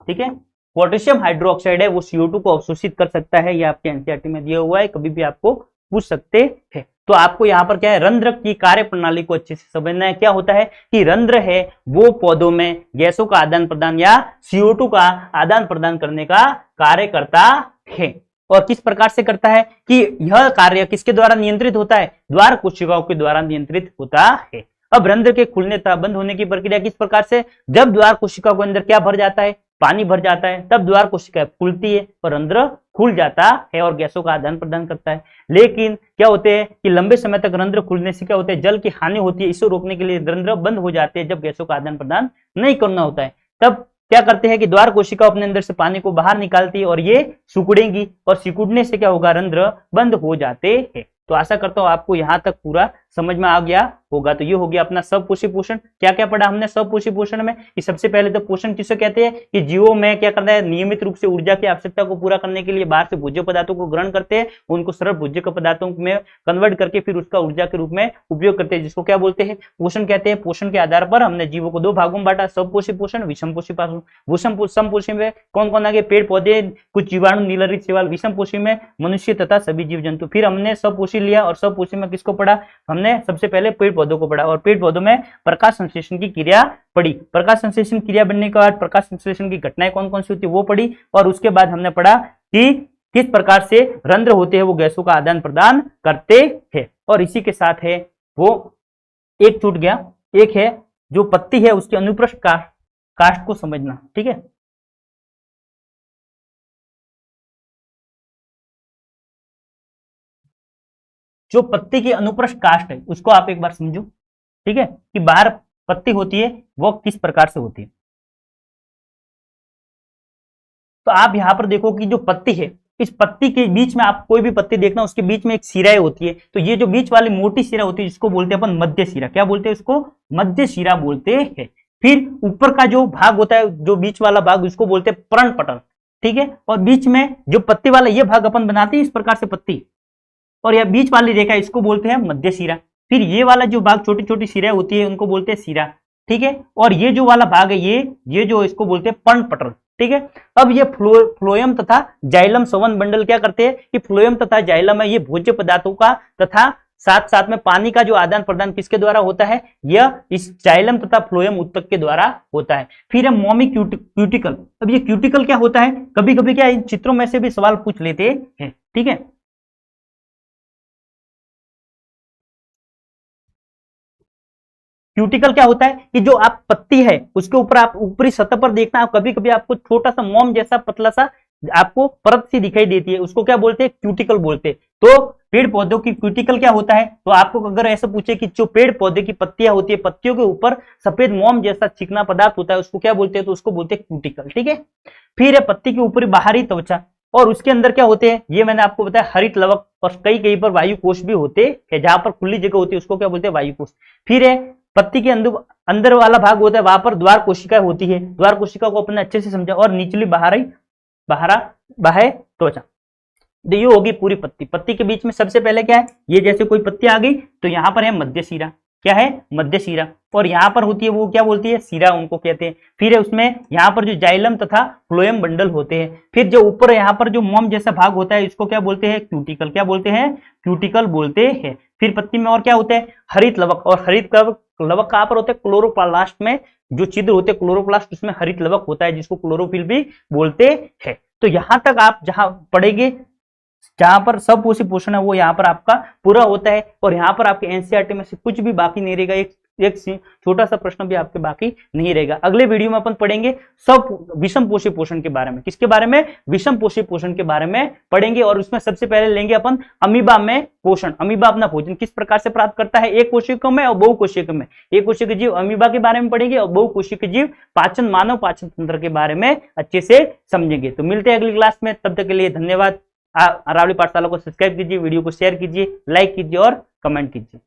ठीक है, पोटेशियम हाइड्रोक्साइड है वो CO2 को अवशोषित कर सकता है, ये आपके एनसीईआरटी में दिया हुआ है, कभी भी आपको पूछ सकते हैं। तो आपको यहाँ पर क्या है, रंध्र की कार्य प्रणाली को अच्छे से समझना है। क्या होता है कि रंध्र है वो पौधों में गैसों का आदान प्रदान या CO2 का आदान प्रदान करने का कार्य करता है, और किस प्रकार से करता है, कि यह कार्य किसके द्वारा नियंत्रित होता है, द्वार कोशिकाओं के द्वारा नियंत्रित होता है। अब रंध्र के खुलने तथा बंद होने की प्रक्रिया किस प्रकार से, जब द्वार कोशिका के अंदर क्या भर जाता है, पानी भर जाता है, तब द्वार कोशिका खुलती है और रंध्र खुल जाता है और गैसों का आदान प्रदान करता है। लेकिन क्या होते हैं कि लंबे समय तक रंध्र खुलने से क्या होता है, जल की हानि होती है, इसे रोकने के लिए रंध्र बंद हो जाते हैं। जब गैसों का आदान प्रदान नहीं करना होता है तब क्या करते हैं कि द्वार कोशिका अपने अंदर से पानी को बाहर निकालती है और ये सिकुड़ेंगी, और सिकुड़ने से क्या होगा, रंध्र बंद हो जाते हैं। तो आशा करता हूं आपको यहां तक पूरा समझ में आ गया होगा। तो ये हो गया अपना स्वपोषी पोषण। क्या क्या पढ़ा हमने स्वपोषी पोषण में, कि सबसे पहले तो पोषण किसे कहते हैं, कि जीवों में क्या करना है, नियमित रूप से ऊर्जा की आवश्यकता को पूरा करने के लिए बाहर से भोज्य पदार्थों को ग्रहण करते हैं, उनको सरल भोज्य पदार्थों में कन्वर्ट करके फिर उसका ऊर्जा के रूप में उपयोग करते हैं, जिसको क्या बोलते हैं, पोषण कहते हैं। पोषण के आधार पर हमने जीवों को दो भागों में बांटा, स्वपोषी पोषण, विषमपोषी पोषण। समपोषी में कौन कौन आ गए, पेड़ पौधे, कुछ जीवाणु, नीलरित शैवाल। विषमपोषी में मनुष्य तथा सभी जीव जंतु। फिर हमने स्वपोषी लिया और स्वपोषी में किसको पढ़ा, हमने सबसे पहले पेड़ पौधों को पढ़ा, और पेड़ पौधों में प्रकाश संश्लेषण की क्रिया पढ़ी। प्रकाश संश्लेषण क्रिया बनने के बाद प्रकाश संश्लेषण की घटनाएं कौन कौन सी होती है वो पढ़ी, और उसके बाद हमने पढ़ा कि किस प्रकार से रंध्र होते हैं वो गैसों का आदान प्रदान करते हैं। और इसी के साथ है वो एक छूट गया, एक है जो पत्ती है उसके अनुप्रस्थ काष्ठ को समझना। ठीक है, जो पत्ती की अनुप्रस्थ काष्ठ है उसको आप एक बार समझो, ठीक है, कि बाहर पत्ती होती है वो किस प्रकार से होती है। तो आप यहां पर देखो कि जो पत्ती है, इस पत्ती के बीच में आप कोई भी पत्ती देखना, उसके बीच में एक सिराएं होती है। तो ये जो बीच वाली मोटी सिरा होती है जिसको बोलते हैं अपन मध्य सिरा, क्या बोलते हैं इसको? मध्य सिरा बोलते हैं। फिर ऊपर का जो भाग होता है, जो बीच वाला भाग, उसको बोलते हैं पर्णपटल, ठीक है। और बीच में जो पत्ती वाला ये भाग अपन बनाते हैं इस प्रकार से पत्ती, और यह बीच वाली रेखा इसको बोलते हैं मध्य सिरा। फिर ये वाला जो भाग छोटी छोटी सिराएं होती है उनको बोलते हैं सिरा, ठीक है। और ये जो वाला भाग है ये जो इसको बोलते हैं पर्णपटल, ठीक है। अब ये फ्लोएम तथा जाइलम संवहन बंडल क्या करते हैं कि फ्लोएम तथा जाइलम है, ये भोज्य पदार्थों का तथा साथ साथ में पानी का जो आदान प्रदान किसके द्वारा होता है? यह इस जाइलम तथा फ्लोएम उत्तक के द्वारा होता है। फिर है मोमी क्यूटिकल। अब ये क्यूटिकल क्या होता है? कभी कभी क्या इन चित्रों में से भी सवाल पूछ लेते हैं, ठीक है। क्यूटिकल क्या होता है कि जो आप पत्ती है उसके ऊपर आप ऊपरी सतह पर देखना, कभी कभी आपको छोटा सा मोम जैसा पतला सा आपको परत सी दिखाई देती है, उसको क्या बोलते हैं? क्यूटिकल बोलते हैं। तो पेड़ पौधों की क्यूटिकल क्या होता है? तो आपको अगर ऐसा पूछे कि जो पेड़ पौधे की पत्तियां होती है, पत्तियों के ऊपर सफेद मोम जैसा चिकना पदार्थ होता है, उसको क्या बोलते हैं? तो उसको बोलते हैं क्यूटिकल, ठीक है। फिर है पत्ती के ऊपरी बाहरी त्वचा, और उसके अंदर क्या होते हैं? ये मैंने आपको बताया हरित लवक, और कई कई पर वायु कोष भी होते हैं, जहां पर खुली जगह होती है उसको क्या बोलते हैं? वायु कोष। फिर है पत्ती के अंदर वाला भाग होता है, वहां पर द्वार कोशिका होती है, द्वार कोशिका को अपने अच्छे से समझा, और निचली बाह्य त्वचा। तो ये होगी पूरी पत्ती। पत्ती के बीच में सबसे पहले क्या है? ये जैसे कोई पत्ती आ गई तो यहाँ पर है मध्य सिरा, क्या है? मध्य सिरा। और यहाँ पर होती है वो क्या बोलती है? सिरा उनको कहते हैं। फिर है उसमें यहाँ पर जो जाइलम तथा फ्लोएम बंडल होते हैं। फिर जो ऊपर यहाँ पर जो मोम जैसा भाग होता है इसको क्या बोलते हैं? क्यूटिकल। क्या बोलते हैं? क्यूटिकल बोलते हैं। फिर पत्ती में और क्या होता है? हरित लवक। और हरित लवक कहाँ पर होते हैं? क्लोरोप्लास्ट में जो छिद्र होते हैं क्लोरोप्लास्ट, उसमें हरित लवक होता है जिसको क्लोरोफिल भी बोलते हैं। तो यहां तक आप जहां पढ़ेंगे, जहां पर सब पोषण है वो यहाँ पर आपका पूरा होता है, और यहाँ पर आपके एनसीईआरटी में से कुछ भी बाकी नहीं रहेगा, एक छोटा सा प्रश्न भी आपके बाकी नहीं रहेगा। अगले वीडियो में अपन पढ़ेंगे सब विषम पोषी पोषण के बारे में। किसके बारे में? विषम पोषी पोषण के बारे में पढ़ेंगे। और उसमें सबसे पहले लेंगे अपन अमीबा में पोषण। अमीबा अपना भोजन किस प्रकार से प्राप्त करता है? एक कोशिका में और बहुकोशिका में। एक कोशिका जीव अमीबा के बारे में पढ़ेंगे, और बहुकोशिका जीव पाचन, मानव पाचन तंत्र के बारे में अच्छे से समझेंगे। तो मिलते हैं अगली क्लास में, तब तक के लिए धन्यवाद। अरावली पाठशाला को सब्सक्राइब कीजिए, वीडियो को शेयर कीजिए, लाइक कीजिए और कमेंट कीजिए।